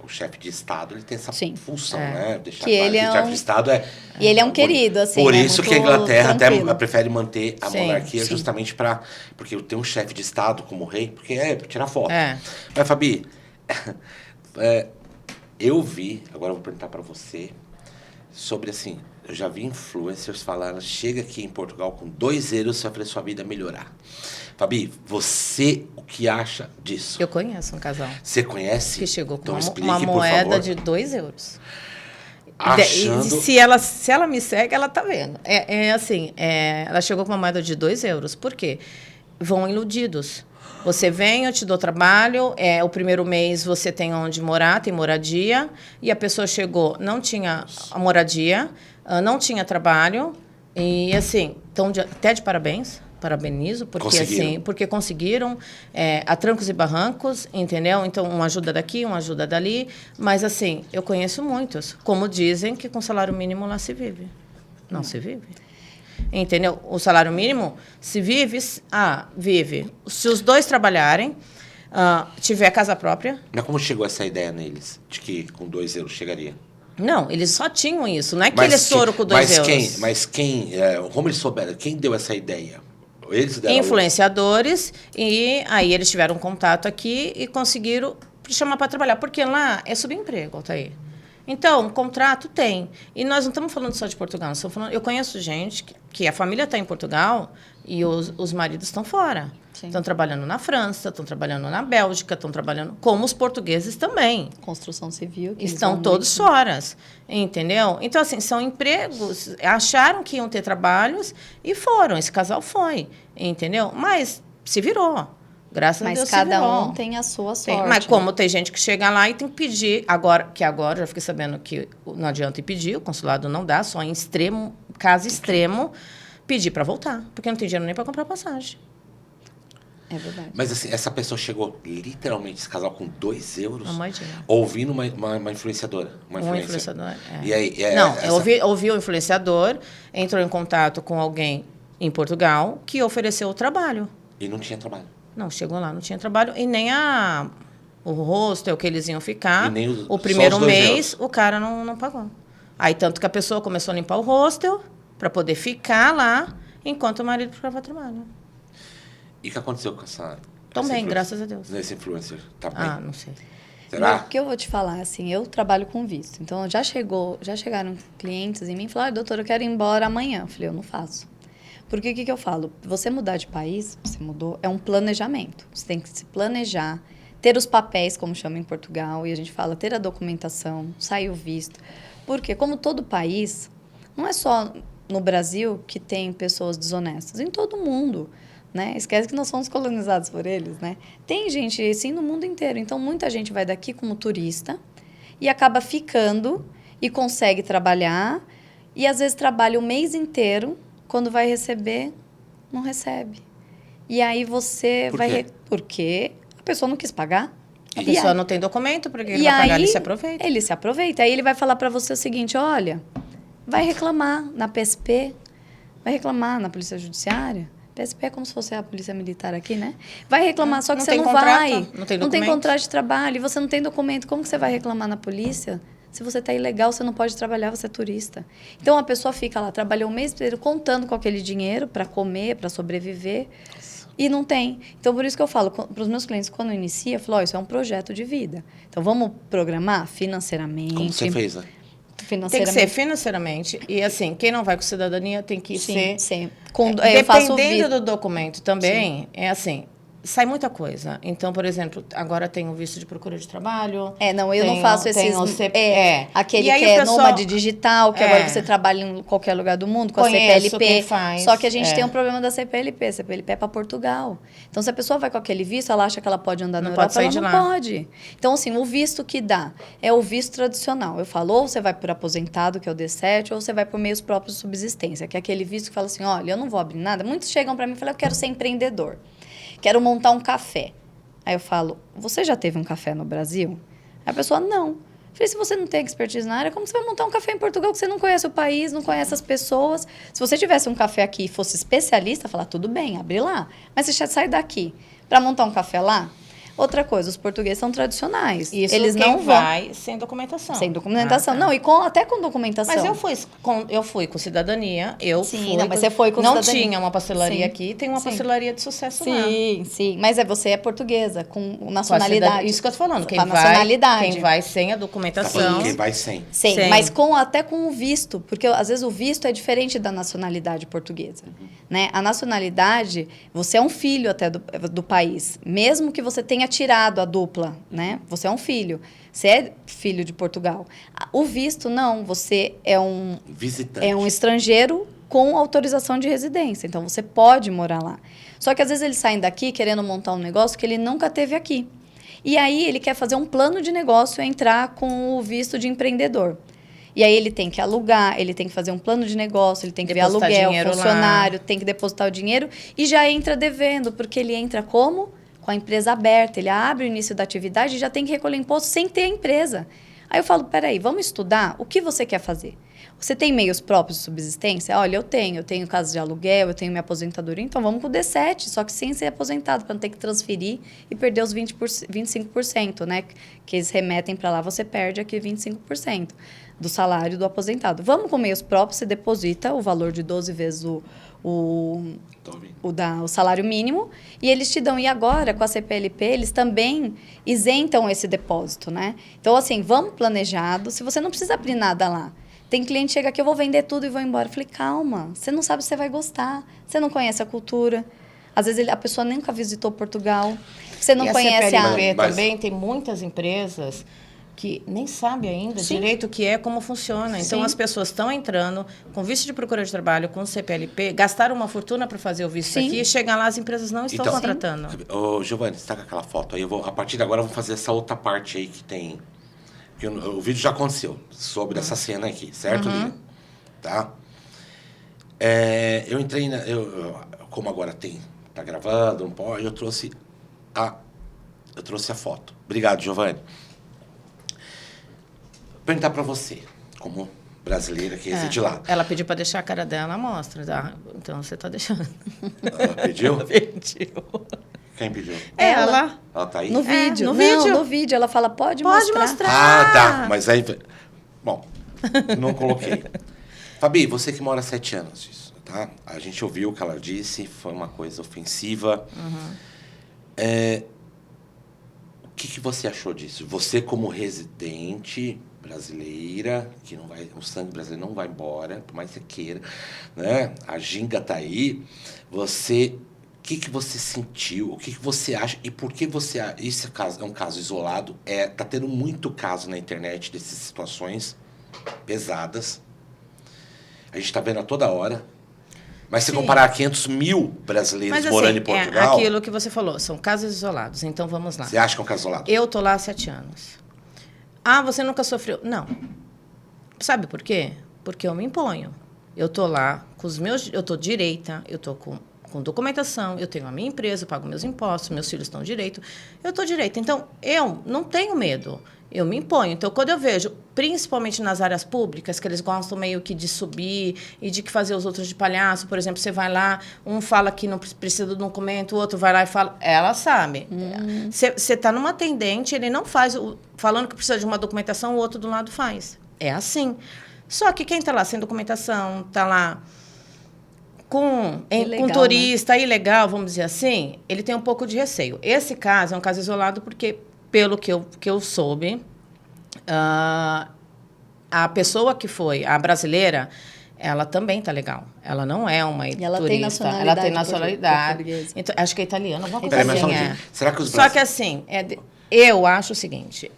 o chefe de Estado ele tem essa função, né? Deixar que ele o chefe de Estado E ele é um querido, assim. Por isso que a Inglaterra tranquilo. até prefere manter a monarquia justamente para... Porque tem um chefe de Estado como rei, porque para tirar foto. Mas, Fabi, eu vi, agora eu vou perguntar para você, sobre assim, eu já vi influencers falando, chega aqui em Portugal com 2 euros, você vai fazer sua vida melhorar. Fabi, você o que acha disso? Eu conheço um casal. Você conhece? Que chegou com Então, uma moeda de 2 euros. Achando... Se ela me segue, ela tá vendo. Ela chegou com uma moeda de 2 euros. Por quê? Vão iludidos. Você vem, eu te dou trabalho, o primeiro mês você tem onde morar, tem moradia, e a pessoa chegou, não tinha a moradia, não tinha trabalho, e assim, então, até de parabenizo, porque conseguiram, a trancos e barrancos, entendeu? Então, uma ajuda daqui, uma ajuda dali, mas assim, eu conheço muitos, como dizem que com salário mínimo lá se vive. Não se vive. Entendeu? O salário mínimo, se vive, vive. Se os dois trabalharem, tiver casa própria... Mas como chegou essa ideia neles, de que com 2 euros chegaria? Não, eles só tinham isso. Não é que eles foram com 2 euros. Como eles souberam? Quem deu essa ideia? Eles deram influenciadores, e aí eles tiveram contato aqui e conseguiram chamar para trabalhar. Porque lá é subemprego, Altair. Então, contrato tem. E nós não estamos falando só de Portugal. Eu conheço gente que a família está em Portugal e os maridos estão fora. Estão trabalhando na França, estão trabalhando na Bélgica, estão trabalhando... Como os portugueses também. Construção civil. Estão todos fora. Entendeu? Então, assim, são empregos. Acharam que iam ter trabalhos e foram. Esse casal foi. Entendeu? Mas se virou. Graças a Deus. Mas cada um tem a sua sorte. Mas como tem gente que chega lá e tem que pedir, agora já fiquei sabendo que não adianta ir pedir, o consulado não dá, só em caso extremo, pedir para voltar, porque não tem dinheiro nem para comprar passagem. É verdade. Mas assim, essa pessoa chegou literalmente, esse casal, com 2 euros, imagina. Ouvindo uma influenciadora. Uma influenciadora, E aí, ouvi o influenciador, entrou em contato com alguém em Portugal que ofereceu o trabalho. E não tinha trabalho. Não, chegou lá, não tinha trabalho. E nem o hostel que eles iam ficar. E nem o primeiro mês, euros. o cara não pagou. Aí, tanto que a pessoa começou a limpar o hostel para poder ficar lá enquanto o marido procurava trabalho. E o que aconteceu com essa... Tão bem, graças a Deus. Nesse influencer? Tá bem? Não sei. Será? O que eu vou te falar, assim, eu trabalho com visto. Então, já chegaram clientes em mim e falaram, doutora, eu quero ir embora amanhã. Eu falei, eu não faço. Porque o que eu falo? Você mudar de país, você mudou, é um planejamento. Você tem que se planejar, ter os papéis, como chama em Portugal, e a gente fala, ter a documentação, sair o visto. Porque, como todo país, não é só no Brasil que tem pessoas desonestas, em todo mundo, né? Esquece que nós somos colonizados por eles, né? Tem gente assim no mundo inteiro. Então, muita gente vai daqui como turista e acaba ficando e consegue trabalhar e, às vezes, trabalha o mês inteiro. Quando vai receber, não recebe. E aí você vai... Porque a pessoa não quis pagar. A pessoa não tem documento, porque ele vai pagar, ele se aproveita. Ele se aproveita. Aí ele vai falar para você o seguinte, olha, vai reclamar na PSP, vai reclamar na Polícia Judiciária. PSP é como se fosse a Polícia Militar aqui, né? Vai reclamar, só que você não vai. Não tem contrato de trabalho, e você não tem documento. Como que você vai reclamar na polícia? Se você está ilegal, você não pode trabalhar, você é turista. Então, a pessoa fica lá, trabalhou o mês inteiro contando com aquele dinheiro para comer, para sobreviver, e não tem. Então, por isso que eu falo para os meus clientes, quando inicia, eu falo, isso é um projeto de vida. Então, vamos programar financeiramente. Como você fez, né? Tem que ser financeiramente. E, assim, quem não vai com cidadania tem que ser... Sim. Dependendo do documento também, é assim, sai muita coisa. Então, por exemplo, agora tem o visto de procura de trabalho. Não, eu não faço esses... Aquele e aí que é pessoal, nômade digital, que agora você trabalha em qualquer lugar do mundo, com a CPLP. Quem faz, só que a gente tem um problema da CPLP. A CPLP é para Portugal. Então, se a pessoa vai com aquele visto, ela acha que ela pode andar na Europa, ela não pode. Então, assim, o visto que dá é o visto tradicional. Eu falo, ou você vai por aposentado, que é o D7, ou você vai por meios próprios de subsistência, que é aquele visto que fala assim, olha, eu não vou abrir nada. Muitos chegam para mim e falam, eu quero ser empreendedor. Quero montar um café. Aí eu falo, você já teve um café no Brasil? Aí a pessoa, não. Eu falei, se você não tem expertise na área, como você vai montar um café em Portugal que você não conhece o país, não conhece as pessoas? Se você tivesse um café aqui e fosse especialista, falar, tudo bem, abre lá. Mas você já sai daqui para montar um café lá? Outra coisa, os portugueses são tradicionais. Isso eles quem não vão vai sem documentação. Sem documentação. Não, e até com documentação. Mas eu fui com cidadania, mas você foi com não cidadania. Tinha uma pastelaria aqui, tem uma pastelaria de sucesso lá. Sim. Mas você é portuguesa, com nacionalidade. Isso que eu tô falando. Quem vai sem a documentação. Quem vai sem. Sim, mas até com o visto. Porque, às vezes, o visto é diferente da nacionalidade portuguesa. Né? A nacionalidade, você é um filho até do país. Mesmo que você tenha tirado a dupla, né? Você é um filho. Você é filho de Portugal. O visto, não. Você é um... Visitante. É um estrangeiro com autorização de residência. Então, você pode morar lá. Só que, às vezes, eles saem daqui querendo montar um negócio que ele nunca teve aqui. E aí, ele quer fazer um plano de negócio e entrar com o visto de empreendedor. E aí, ele tem que alugar, ele tem que fazer um plano de negócio, ele tem que ver aluguel, funcionário, tem que depositar o dinheiro e já entra devendo, porque ele entra como? Com a empresa aberta. Ele abre o início da atividade e já tem que recolher imposto sem ter a empresa. Aí eu falo, peraí, vamos estudar o que você quer fazer. Você tem meios próprios de subsistência? Olha, eu tenho casa de aluguel, eu tenho minha aposentadoria, então vamos com o D7, só que sem ser aposentado, para não ter que transferir e perder os 25%, né? Que eles remetem para lá, você perde aqui 25% do salário do aposentado. Vamos com meios próprios, você deposita o valor de 12 vezes o salário mínimo e eles te dão. E agora, com a CPLP, eles também isentam esse depósito, né? Então, assim, vamos planejado. Se você não precisa abrir nada lá. Tem cliente que chega aqui, eu vou vender tudo e vou embora. Eu falei, calma, você não sabe se você vai gostar. Você não conhece a cultura. Às vezes, a pessoa nunca visitou Portugal. Você não conhece a CPLP também tem muitas empresas que nem sabe ainda direito o que é, como funciona. Então, as pessoas estão entrando com visto de procura de trabalho, com CPLP, gastaram uma fortuna para fazer o visto aqui, e chegam lá, as empresas não estão contratando. Ô, Giovanni, você está com aquela foto aí? A partir de agora, eu vou fazer essa outra parte aí que tem... O vídeo já aconteceu sobre essa cena aqui, certo, Lívia? Tá? Eu entrei... como agora tá gravando, não pode, eu trouxe a foto. Obrigado, Giovanni. Perguntar para você, como brasileira que reside lá. Ela pediu para deixar a cara dela à mostra, tá? Então você tá deixando. Ela pediu? Ela pediu. Quem pediu? Ela. Ela tá aí? No vídeo. No vídeo. Ela fala, pode mostrar. Ah, tá. Mas aí... Bom, não coloquei. Fabi, você que mora há 7 anos disso, tá? A gente ouviu o que ela disse, foi uma coisa ofensiva. O que você achou disso? Você como residente brasileira, que não vai, o sangue brasileiro não vai embora, por mais que você queira, né? A ginga tá aí. Você... O que você sentiu? O que você acha? E por que você... Esse caso é um caso isolado. Tá tendo muito caso na internet dessas situações pesadas. A gente está vendo a toda hora. Mas se comparar 500 mil brasileiros morando em Portugal... É aquilo que você falou, são casos isolados. Então, vamos lá. Você acha que é um caso isolado? Eu tô lá há 7 anos. Ah, você nunca sofreu? Não. Sabe por quê? Porque eu me imponho. Eu tô lá com os meus... Eu tô direita, eu tô com documentação, eu tenho a minha empresa, eu pago meus impostos, meus filhos estão direito, eu estou direito. Então, eu não tenho medo, eu me imponho. Então, quando eu vejo, principalmente nas áreas públicas, que eles gostam meio que de subir e de que fazer os outros de palhaço, por exemplo, você vai lá, um fala que não precisa do documento, o outro vai lá e fala... Ela sabe. Você está numa atendente, ele não faz... Falando que precisa de uma documentação, o outro do lado faz. É assim. Só que quem está lá sem documentação, está lá... Com turista ilegal, vamos dizer assim, ele tem um pouco de receio. Esse caso é um caso isolado porque, pelo que eu soube, a pessoa que foi, a brasileira, ela também tá legal. Ela não é uma E ela turista. tem nacionalidade Ela tem nacionalidade. portuguesa. Então, acho que é italiana, alguma coisa Peraí, mas assim. só um pouquinho. Será que os Só que assim, eu acho o seguinte,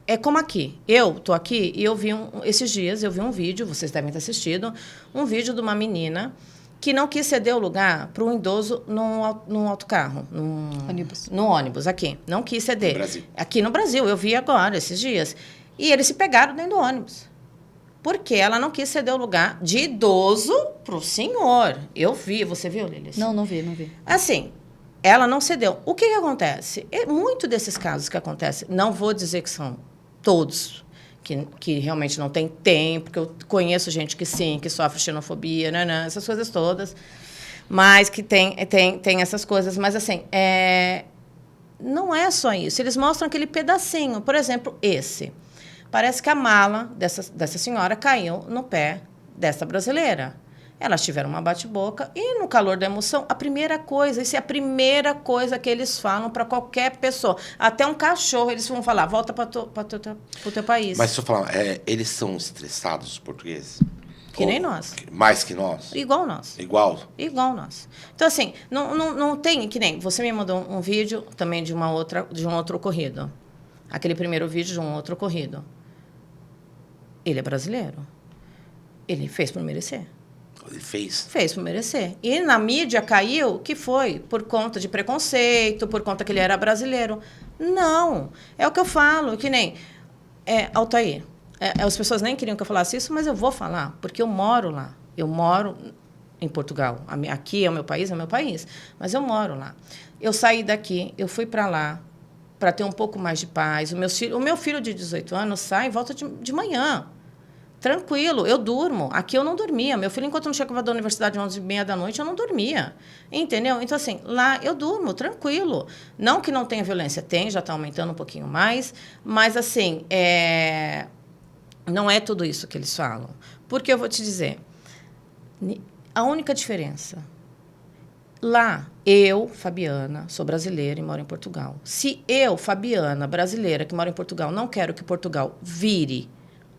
é como aqui. Eu tô aqui e eu vi esses dias, eu vi um vídeo, vocês devem ter assistido, um vídeo de uma menina que não quis ceder o lugar para um idoso num autocarro, num ônibus aqui. Não quis ceder. No Brasil. Aqui no Brasil, eu vi agora, esses dias. E eles se pegaram dentro do ônibus. Porque ela não quis ceder o lugar de idoso para o senhor. Eu vi, você viu, Lilian? Não vi. Assim, ela não cedeu. O que acontece? Muito desses casos que acontecem, não vou dizer que são todos, que realmente não tem tempo, porque eu conheço gente que sim, que sofre xenofobia, essas coisas todas, mas que tem essas coisas. Mas, assim, não é só isso. Eles mostram aquele pedacinho. Por exemplo, esse. Parece que a mala dessa senhora caiu no pé dessa brasileira. Elas tiveram uma bate-boca e, no calor da emoção, isso é a primeira coisa que eles falam para qualquer pessoa. Até um cachorro, eles vão falar, volta para o teu país. Mas se eu falar, eles são estressados, os portugueses? Que nem nós. Mais que nós? Igual nós. Igual? Igual nós. Então, assim, não tem, que nem, você me mandou um vídeo também de um outro ocorrido. Aquele primeiro vídeo de um outro ocorrido. Ele é brasileiro. Ele fez por merecer. Ele fez? Fez por merecer. E na mídia caiu que foi por conta de preconceito, por conta que ele era brasileiro. Não. É o que eu falo, que nem Altair. As pessoas nem queriam que eu falasse isso, mas eu vou falar, porque eu moro lá. Eu moro em Portugal. Aqui é o meu país, mas eu moro lá. Eu saí daqui, eu fui para lá para ter um pouco mais de paz. O meu filho de 18 anos sai e volta de manhã. Tranquilo, eu durmo. Aqui eu não dormia. Meu filho, enquanto não chegava da universidade às 11h30 da noite, eu não dormia. Entendeu? Então, assim, lá eu durmo, tranquilo. Não que não tenha violência, tem, já está aumentando um pouquinho mais, mas, assim, não é tudo isso que eles falam. Porque eu vou te dizer, a única diferença... Lá, eu, Fabiana, sou brasileira e moro em Portugal. Se eu, Fabiana, brasileira, que moro em Portugal, não quero que Portugal vire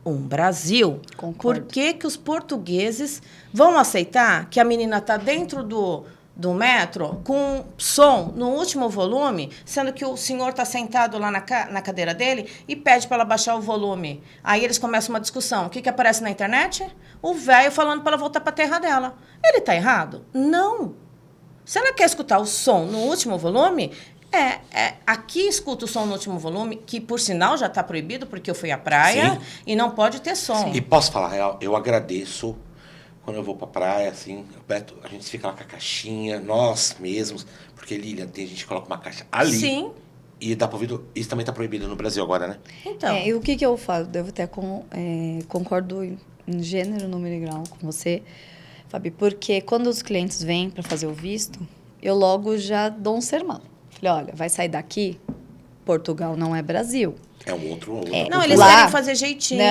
um Brasil, Concordo. por que os portugueses vão aceitar que a menina está dentro do metro com som no último volume, sendo que o senhor está sentado lá na cadeira dele e pede para ela baixar o volume? Aí eles começam uma discussão. O que aparece na internet? O velho falando para ela voltar para a terra dela. Ele está errado? Não. Se ela quer escutar o som no último volume, aqui escuta o som no último volume, que, por sinal, já está proibido, porque eu fui à praia. Sim. E não pode ter som. E posso falar real? Eu agradeço quando eu vou pra praia, assim, a gente fica lá com a caixinha, nós mesmos, porque, Lilian, tem gente que coloca uma caixa ali. Sim. E dá pra ouvir, isso também está proibido no Brasil agora, né? Então. E o que eu falo? Devo até concordo em gênero, número e grau com você, Fabi, porque quando os clientes vêm para fazer o visto, eu logo já dou um sermão. Falei, olha, vai sair daqui, Portugal não é Brasil. É um outro não, eles querem fazer jeitinho.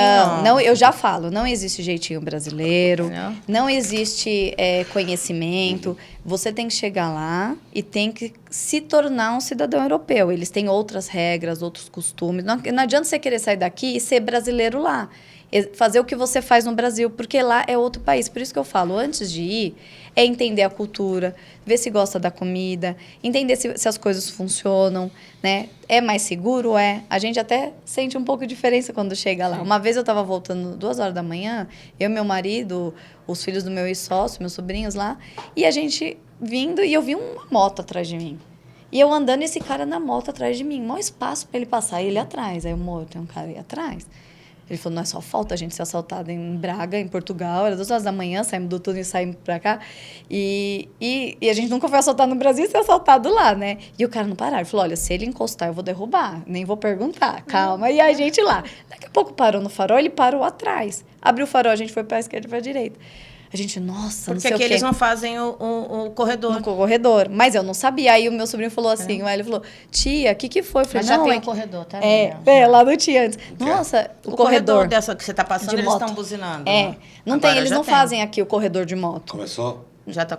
Não, eu já falo, não existe jeitinho brasileiro, não existe conhecimento. Você tem que chegar lá e tem que se tornar um cidadão europeu. Eles têm outras regras, outros costumes. Não adianta você querer sair daqui e ser brasileiro lá. Fazer o que você faz no Brasil, porque lá é outro país. Por isso que eu falo, antes de ir, é entender a cultura, ver se gosta da comida, entender se as coisas funcionam, né? É mais seguro? A gente até sente um pouco de diferença quando chega lá. Sim. Uma vez eu estava voltando 2h da manhã, eu, meu marido, os filhos do meu ex-sócio, meus sobrinhos lá, e a gente vindo, e eu vi uma moto atrás de mim. E eu andando, esse cara na moto atrás de mim, maior espaço para ele passar, e ele atrás. Aí eu, amor, tem um cara aí atrás. Ele falou, não é só falta a gente ser assaltado em Braga, em Portugal. Era 2h da manhã, saímos do túnel e saímos pra cá. E a gente nunca foi assaltado no Brasil e ser assaltado lá, né? E o cara não parava. Ele falou, olha, se ele encostar, eu vou derrubar. Nem vou perguntar. Calma. E a gente lá. Daqui a pouco parou no farol, ele parou atrás. Abriu o farol, a gente foi pra esquerda e pra direita. A gente, nossa, porque não sei o quê. Porque eles não fazem o corredor. No corredor. Mas eu não sabia. Aí o meu sobrinho falou assim, ele falou, tia, o que foi? Eu falei, mas já tem o corredor, tá? Lá não tinha antes. Nossa, o corredor dessa que você tá passando, eles estão buzinando. Não tem, eles não fazem aqui o corredor de moto. Começou? Já tá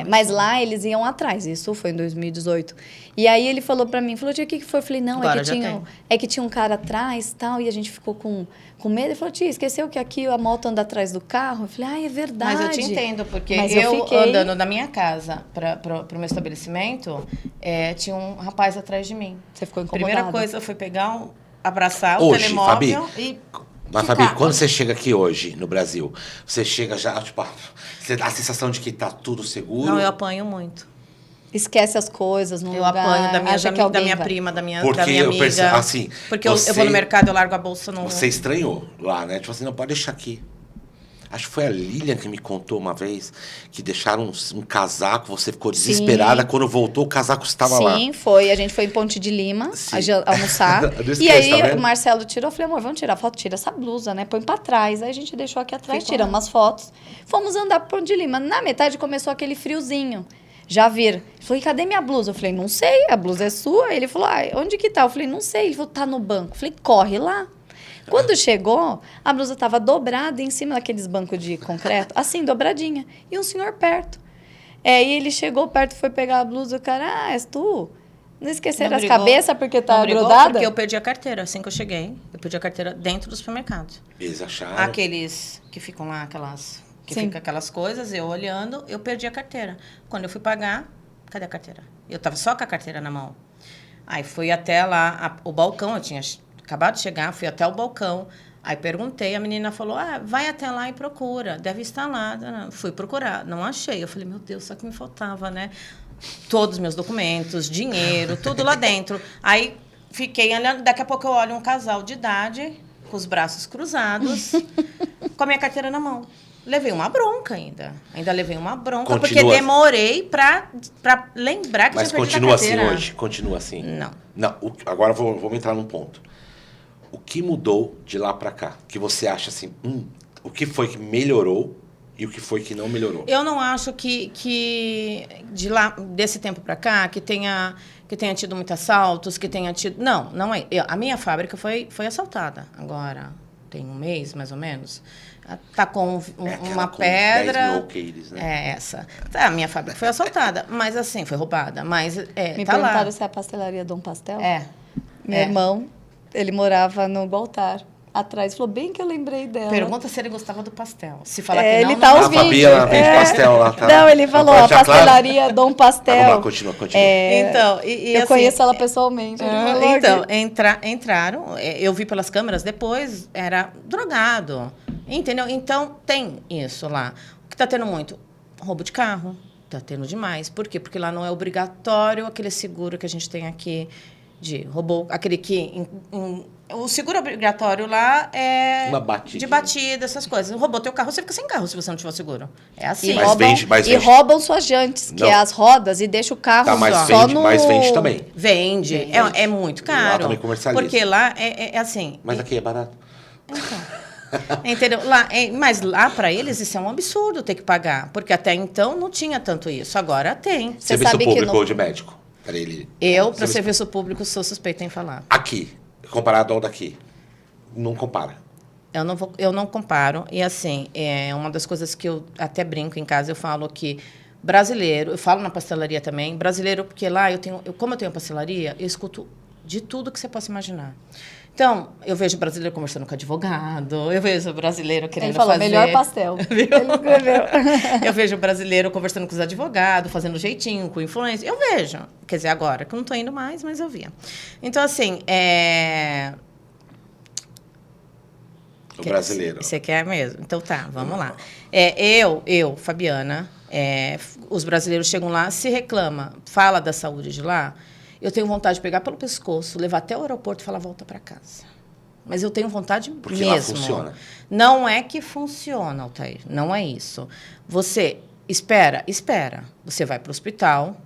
mas lá eles iam atrás. Isso foi em 2018. E aí ele falou pra mim, falou, tia, o que foi? Eu falei, não, é que tinha um cara atrás, tal, e a gente ficou com medo. Ele falou, tia, esqueceu que aqui a moto anda atrás do carro? Eu falei, é verdade. Mas eu te entendo, porque mas eu andando da minha casa para o meu estabelecimento, tinha um rapaz atrás de mim. Você ficou incomodada. Primeira coisa foi pegar, abraçar Hoje, o telemóvel Fabi, e... Mas, Fabi, quando você chega aqui hoje, no Brasil, você chega já, tipo, você dá a sensação de que tá tudo seguro? Não, eu apanho muito. Esquece as coisas no lugar. Eu apanho da minha vai. prima, da minha Porque amiga. eu percebo, assim... Porque eu vou no mercado, eu largo a bolsa no... Você estranhou lá, né? Tipo assim, não, pode deixar aqui. Acho que foi a Lilian que me contou uma vez que deixaram um casaco, você ficou desesperada. Quando voltou, o casaco estava lá. Sim, foi. A gente foi em Ponte de Lima almoçar. E aí o Marcelo tirou, eu falei, amor, vamos tirar foto? Tira essa blusa, né? Põe pra trás. Aí a gente deixou aqui atrás, tiramos umas fotos. Fomos andar por Ponte de Lima. Na metade começou aquele friozinho. Já vir. Ele falou, e cadê minha blusa? Eu falei, não sei, a blusa é sua. Ele falou, onde que tá? Eu falei, não sei. Ele falou, tá no banco. Eu falei, corre lá. Quando chegou, a blusa estava dobrada em cima daqueles bancos de concreto, assim, dobradinha. E um senhor perto. E ele chegou perto, foi pegar a blusa, o cara, és tu? Não esqueceram as cabeças porque tá grudada? Porque eu perdi a carteira assim que eu cheguei. Eu perdi a carteira dentro do supermercado. Eles acharam? Aqueles que ficam lá, fica aquelas coisas, eu olhando, eu perdi a carteira. Quando eu fui pagar, cadê a carteira? Eu tava só com a carteira na mão. Aí fui até lá, o balcão, eu tinha acabado de chegar, fui até o balcão. Aí perguntei, a menina falou, vai até lá e procura, deve estar lá. Fui procurar, não achei. Eu falei, meu Deus, só que me faltava, né? Todos os meus documentos, dinheiro, tudo lá dentro. Aí fiquei olhando, daqui a pouco eu olho um casal de idade, com os braços cruzados, com a minha carteira na mão. Levei uma bronca ainda. Ainda levei uma bronca, porque demorei pra lembrar que eu tinha perdido a carteira. Mas continua assim hoje? Continua assim? Não. Agora vamos entrar num ponto. O que mudou de lá pra cá? Que você acha assim, o que foi que melhorou e o que foi que não melhorou? Eu não acho que de lá, desse tempo pra cá, que tenha tido muitos assaltos, que tenha tido... Não é. A minha fábrica foi assaltada agora, tem um mês, mais ou menos. Tá com uma pedra... 10 mil alqueires, né? É essa. A minha fábrica foi assaltada, mas assim, foi roubada. Mas Me tá perguntaram lá. se é a pastelaria Dom Pastel? Meu irmão, ele morava no Baltar. Atrás, falou bem que eu lembrei dela. Pergunta se ele gostava do pastel. Se falar que ele não, tá não. ouvindo. A Fabi, ela vende pastel lá, tá? Não, ele falou, a pastelaria claro? Dom Pastel. Vamos lá, continua. Então, eu conheço ela pessoalmente. Então, entraram, eu vi pelas câmeras, depois era drogado, entendeu? Então, tem isso lá. O que tá tendo muito? Roubo de carro, tá tendo demais. Por quê? Porque lá não é obrigatório aquele seguro que a gente tem aqui de robô, aquele que... o seguro obrigatório lá é de batida, essas coisas. Roubou teu carro, você fica sem carro se você não tiver seguro. É assim. E roubam suas jantes, que é as rodas, e deixa o carro Mas vende também. Vende. É muito caro. Lá também comercializa. Porque lá é assim. Mas aqui é barato. Então. Entendeu? Mas lá, para eles, isso é um absurdo ter que pagar. Porque até então não tinha tanto isso. Agora tem. Serviço público ou de médico? Para serviço público, sou suspeita em falar. Aqui, comparado ao daqui, não compara. Eu não comparo. E, assim, é uma das coisas que eu até brinco em casa, eu falo que brasileiro, eu falo na pastelaria também, brasileiro, porque lá, como eu tenho pastelaria, eu escuto de tudo que você possa imaginar. Então, eu vejo brasileiro conversando com advogado, eu vejo brasileiro querendo fazer... Ele falou, melhor pastel. Ele escreveu. Eu vejo brasileiro conversando com os advogados, fazendo jeitinho, com influência. Eu vejo. Quer dizer, agora, que eu não estou indo mais, mas eu via. Então, assim, O brasileiro. Você quer mesmo? Então tá, vamos lá. Eu, Fabiana, os brasileiros chegam lá, se reclama, fala da saúde de lá... Eu tenho vontade de pegar pelo pescoço, levar até o aeroporto e falar, volta para casa. Mas eu tenho vontade mesmo. Porque lá funciona. Não é que funciona, Altair. Não é isso. Você espera. Você vai para o hospital.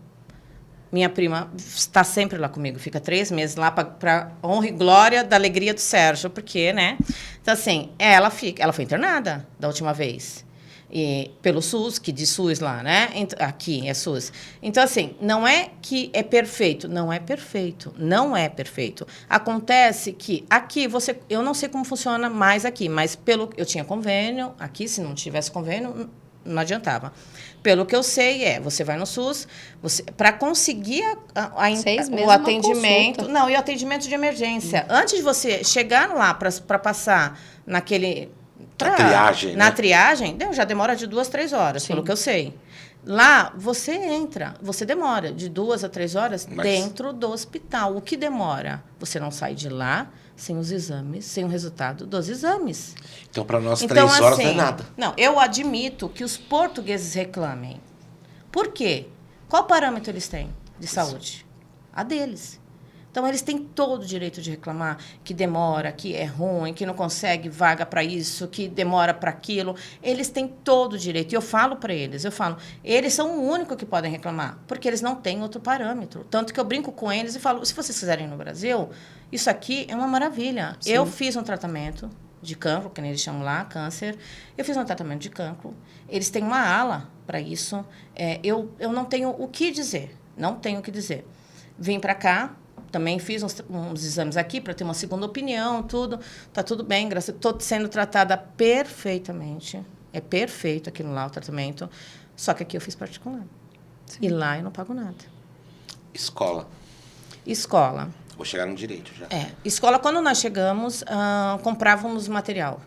Minha prima está sempre lá comigo. Fica 3 meses lá para honra e glória da alegria do Sérgio. Porque, né? Então, assim, ela foi internada da última vez. Pelo SUS, que diz SUS lá, né? Aqui é SUS. Então, assim, não é que é perfeito. Não é perfeito. Acontece que aqui, eu não sei como funciona mais aqui, mas eu tinha convênio, aqui, se não tivesse convênio, não adiantava. Pelo que eu sei, você vai no SUS, para conseguir 6 meses o atendimento. consulta. Não, e o atendimento de emergência. Antes de você chegar lá para passar naquele. Triagem, Na né? triagem, já demora de 2 a 3 horas, Sim. pelo que eu sei. Lá, você entra, você demora de 2 a 3 horas dentro do hospital. O que demora? Você não sai de lá sem os exames, sem o resultado dos exames. Então, para nós, Então, 3 horas assim, não é nada. Não, eu admito que os portugueses reclamem. Por quê? Qual parâmetro eles têm de saúde? A deles. Então, eles têm todo o direito de reclamar que demora, que é ruim, que não consegue vaga para isso, que demora para aquilo. Eles têm todo o direito. E eu falo para eles, eles são o único que podem reclamar, porque eles não têm outro parâmetro. Tanto que eu brinco com eles e falo, se vocês quiserem ir no Brasil, isso aqui é uma maravilha. Sim. Eu fiz um tratamento de cancro, que eles chamam lá, câncer. Eu fiz um tratamento de cancro. Eles têm uma ala para isso. Eu não tenho o que dizer. Não tenho o que dizer. Vim para cá. Também fiz uns exames aqui para ter uma segunda opinião, tudo. Está tudo bem, graças a Deus. Estou sendo tratada perfeitamente. É perfeito aquilo lá, o tratamento. Só que aqui eu fiz particular. Sim. E lá eu não pago nada. Escola. Escola. Vou chegar no direito já. Escola, quando nós chegamos, comprávamos material.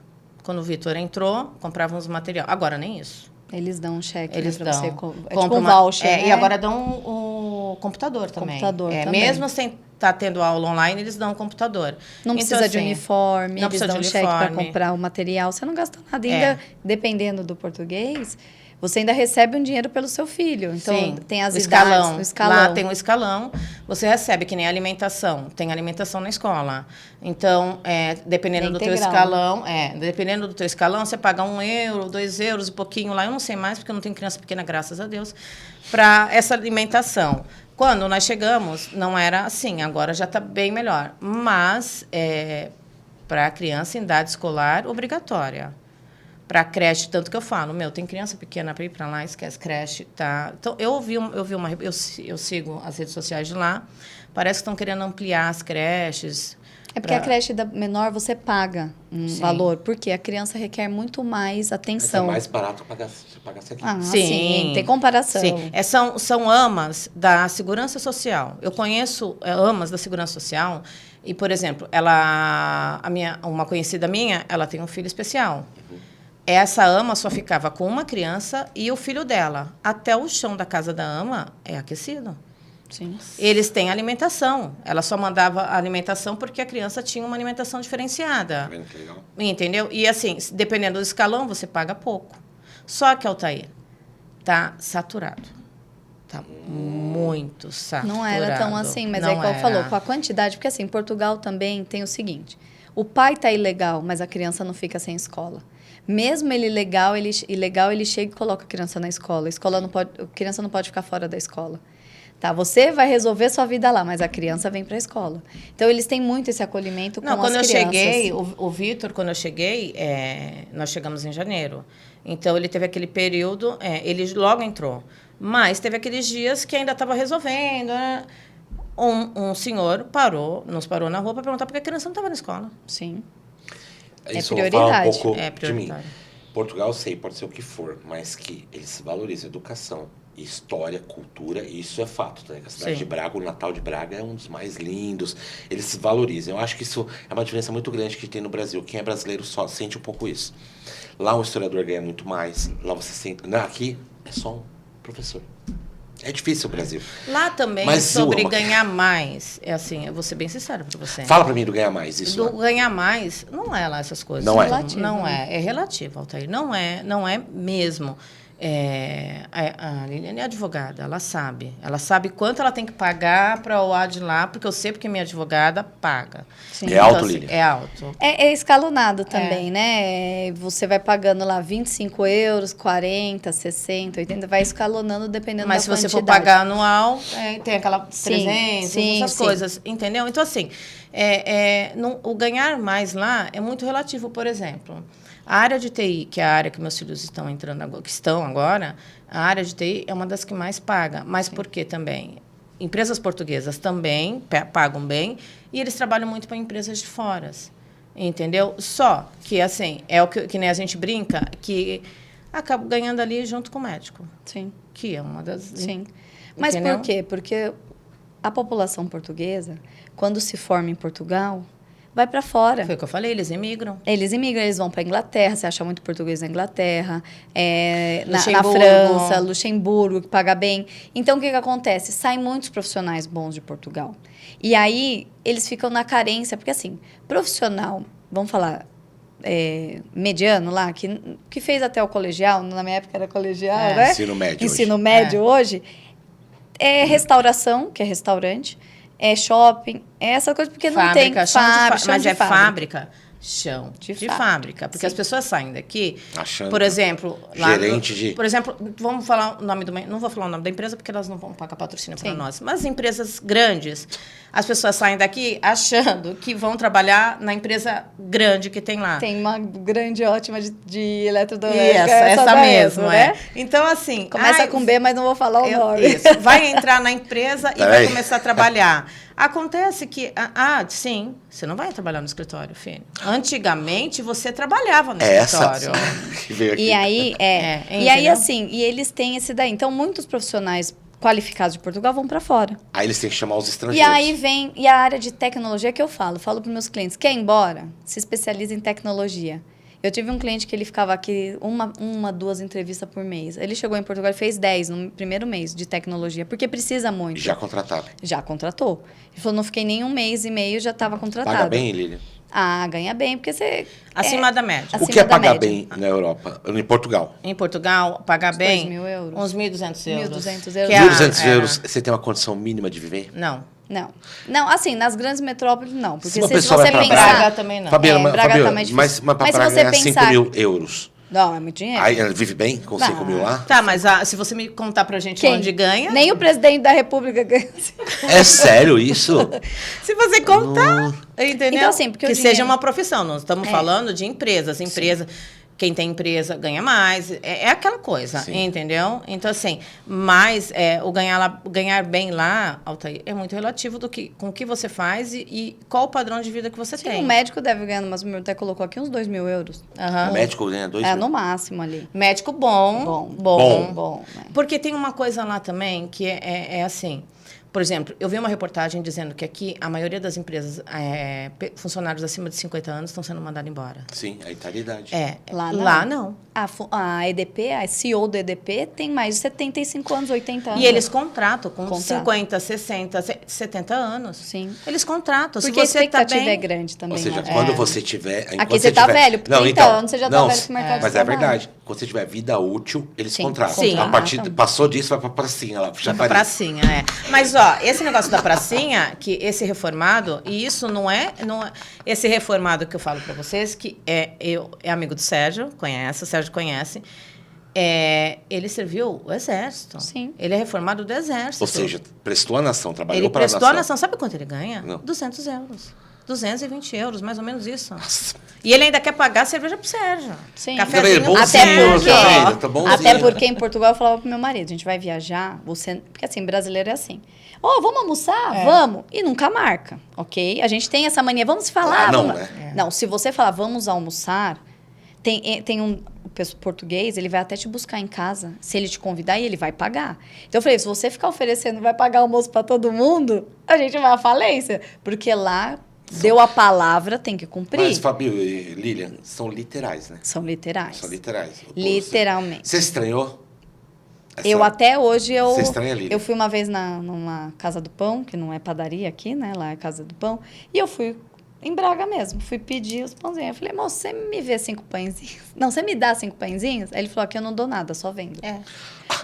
Quando o Vitor entrou, comprávamos material. Agora, nem isso. Eles dão um cheque Eles para você. dão. É tipo um voucher, né? E agora dão o computador também. Computador também. Mesmo sem estar tendo aula online, eles dão um computador. Não precisa então, de uniforme, não eles precisa dão de cheque para uniforme. comprar o material. Você não gasta nada. Ainda, dependendo do português, você ainda recebe um dinheiro pelo seu filho. Então, Sim, tem as o idades, escalão. o escalão. Lá tem um escalão. Você recebe, que nem alimentação. Tem alimentação na escola. Então, dependendo do teu escalão... dependendo do teu escalão, você paga €1, €2 e pouquinho lá. Eu não sei mais, porque eu não tenho criança pequena, graças a Deus, para essa alimentação. Quando nós chegamos, não era assim. Agora já está bem melhor. Mas, para a criança em idade escolar, obrigatória. Para a creche, tanto que eu falo, tem criança pequena para ir para lá, esquece creche, tá? Então, eu sigo as redes sociais de lá, parece que estão querendo ampliar as creches. É porque a creche menor você paga um Sim. valor, porque a criança requer muito mais atenção. Mas é mais barato pagar isso aqui. Sim, tem comparação. Sim. São AMAs da Segurança Social. Eu conheço AMAs da Segurança Social e, por exemplo, uma conhecida minha, ela tem um filho especial. Essa AMA só ficava com uma criança e o filho dela. Até o chão da casa da AMA é aquecido. Sim. Eles têm alimentação. Ela só mandava a alimentação porque a criança tinha uma alimentação diferenciada. Tá vendo que legal? Entendeu? E assim, dependendo do escalão, você paga pouco. Só que, Altair, tá saturado. Tá muito saturado. Não era tão assim, mas não igual era. falou, com a quantidade, porque assim, Portugal também tem o seguinte, o pai tá ilegal, mas a criança não fica sem escola. Mesmo ele ilegal, ele chega e coloca a criança na escola. A criança não pode ficar fora da escola. Tá, você vai resolver sua vida lá, mas a criança vem para a escola. Então, eles têm muito esse acolhimento com as crianças. Quando eu cheguei, o Vitor, quando eu cheguei, nós chegamos em janeiro. Então, ele teve aquele período, ele logo entrou. Mas teve aqueles dias que ainda estava resolvendo, né? Um senhor nos parou na rua para perguntar por que a criança não estava na escola. Sim. Isso prioridade. fala um pouco É de mim. prioritário. Portugal, sei, pode ser o que for, mas que eles valorizam educação, história, cultura, isso é fato, né? A cidade Sim. de Braga, o Natal de Braga é um dos mais lindos, eles se valorizam. Eu acho que isso é uma diferença muito grande que tem no Brasil. Quem é brasileiro só sente um pouco isso. Lá um historiador ganha muito mais, lá você sente... Não, aqui é só um professor. É difícil o Brasil. Lá também, Mas sobre uma- ganhar mais, assim, eu vou ser bem sincera para você. Fala pra mim do ganhar mais, isso. Do ganhar mais, não é lá essas coisas. Não é? Relativo, Não né? é relativo, Altair. Não é mesmo. A Liliane é advogada, ela sabe quanto ela tem que pagar para o lado de lá, porque eu sei porque minha advogada paga. Sim. É alto, assim, Lilian? É alto. É escalonado também, né? Você vai pagando lá €25, 40, 60, 80, vai escalonando dependendo Mas da se quantidade. você for pagar anual, tem aquela Sim, 300, sim, essas sim. coisas, entendeu? Então, assim, o ganhar mais lá é muito relativo, por exemplo. A área de TI, que é a área que meus filhos estão entrando agora, a área de TI é uma das que mais paga. Mas por quê também? Empresas portuguesas também pagam bem e eles trabalham muito para empresas de fora. Entendeu? Só que, assim, é o que nem a gente brinca, que acabo ganhando ali junto com o médico, Sim, que é uma das... sim. Mas Entendeu? por quê? Porque a população portuguesa, quando se forma em Portugal, vai para fora. Foi o que eu falei, eles imigram. Eles imigram, eles vão para Inglaterra, você acha muito português na Inglaterra, na Luxemburgo. França, Luxemburgo, que paga bem. Então, o que acontece? Saem muitos profissionais bons de Portugal. E aí, eles ficam na carência, porque assim, profissional, vamos falar, mediano lá, que fez até o colegial, na minha época era colegial, né? Ensino médio Ensino médio hoje. É restauração, que é restaurante, é shopping, é essa coisa, porque não tem chão de fábrica, mas de é fábrica. fábrica, chão de fábrica. Porque Sim. as pessoas saem daqui, Achando por exemplo... lá gerente de... Por exemplo, vamos falar o nome não vou falar o nome da empresa, porque elas não vão pagar patrocínio para Sim. nós. Mas empresas grandes, as pessoas saem daqui achando que vão trabalhar na empresa grande que tem lá. Tem uma grande, ótima de eletrodoméstico. Essa da mesmo, né? Então, assim... Começa com B, mas não vou falar o nome. Isso. Vai entrar na empresa e vai começar a trabalhar. Acontece que... sim, você não vai trabalhar no escritório, filho. Antigamente, você trabalhava no escritório. Que veio aqui. E aí, e aí, entendeu? assim, e eles têm esse daí. Então, muitos profissionais qualificados de Portugal vão para fora. Aí eles têm que chamar os E estrangeiros. aí vem... E a área de tecnologia que eu falo para os meus clientes, quer ir embora? Se especializa em tecnologia. Eu tive um cliente que ele ficava aqui duas entrevistas por mês. Ele chegou em Portugal e fez 10 no primeiro mês de tecnologia, porque precisa muito. Já contratado. Já contratou. Ele falou, não fiquei nem um mês e meio, já estava contratado. Paga bem, Lilian? Ganha bem, porque você... Acima da média. Acima O que é da pagar média. bem na Europa? Em Portugal? Em Portugal, pagar Uns bem... 2.000 euros. Uns 1.200 euros. 1.200 Que euros. é 1.200 a- euros, você tem uma condição mínima de viver? Não. Não, assim, nas grandes metrópoles, não. Porque Se uma se pessoa você vai pra pensar... Braga também não. Fabiola, Braga Fabiola, também é mas difícil. pra Mas se Braga você ganhar 5 pensar- mil euros. Não, é muito dinheiro. Aí ela vive bem com 5 mil lá? Tá, mas se você me contar pra gente onde ganha... Nem o presidente da República ganha assim. É sério isso? Se você contar, entendeu? Então, assim, porque que o dinheiro- seja uma profissão, não estamos falando de empresas. Quem tem empresa ganha mais, é aquela coisa, Sim. entendeu? Então, assim, mas o ganhar bem lá, Altair, é muito relativo com o que você faz e qual o padrão de vida que você tem. Um médico deve ganhar, mas o meu até colocou aqui uns 2.000 euros. Aham. O médico ganha 2 mil? No máximo ali. Médico bom. Bom, né? Porque tem uma coisa lá também que é assim. Por exemplo, eu vi uma reportagem dizendo que aqui a maioria das empresas, funcionários acima de 50 anos estão sendo mandados embora. Sim, a italidade. Lá não. A EDP, a CEO do EDP tem mais de 75 anos, 80 anos. E eles contratam com 50, 60, 70 anos. Sim. Eles contratam. Porque se você a expectativa tá bem, é grande também. Ou seja, né? quando você tiver... Aqui você tá velho, por 30 anos você já tá velho pro mercado de Mas é trabalho. verdade. Quando você tiver vida útil, eles Sim, contratam. Sim. A partir passou disso, vai pra pracinha lá. Já Pra pracinha, Mas, ó, esse negócio da pracinha, que esse reformado, e isso não é esse reformado que eu falo pra vocês, que é amigo do Sérgio, o Sérgio conhece, ele serviu o Exército. Sim. Ele é reformado do Exército. Ou seja, prestou a nação, trabalhou ele para a prestou nação. a nação. Sabe quanto ele ganha? Não. 200 euros. 220 euros, mais ou menos isso. Nossa. E ele ainda quer pagar cerveja pro Sérgio. Sim. Cafézinho pro Bonzinho, Sérgio. tá bonzinho. Até porque em Portugal eu falava pro meu marido, a gente vai viajar, porque assim, brasileiro é assim. Vamos almoçar? Vamos. E nunca marca, ok? A gente tem essa mania, vamos falar. Não, vamos... né? Não, se você falar vamos almoçar, tem um português, ele vai até te buscar em casa, se ele te convidar, e ele vai pagar. Então eu falei, se você ficar oferecendo, vai pagar almoço para todo mundo, a gente vai à falência. Porque lá, deu a palavra, tem que cumprir. Mas, Fabio e Lilian, são literais, né? São literais. São literais. Literalmente. Você estranhou? Eu até hoje, Você estranha, Lilian? eu fui uma vez numa Casa do Pão, que não é padaria aqui, né? Lá é Casa do Pão. E eu fui em Braga mesmo. Fui pedir os pãozinhos. Eu falei, moço, você me vê 5 pãezinhos? Não, você me dá 5 pãezinhos? Aí ele falou, aqui eu não dou nada, só vendo.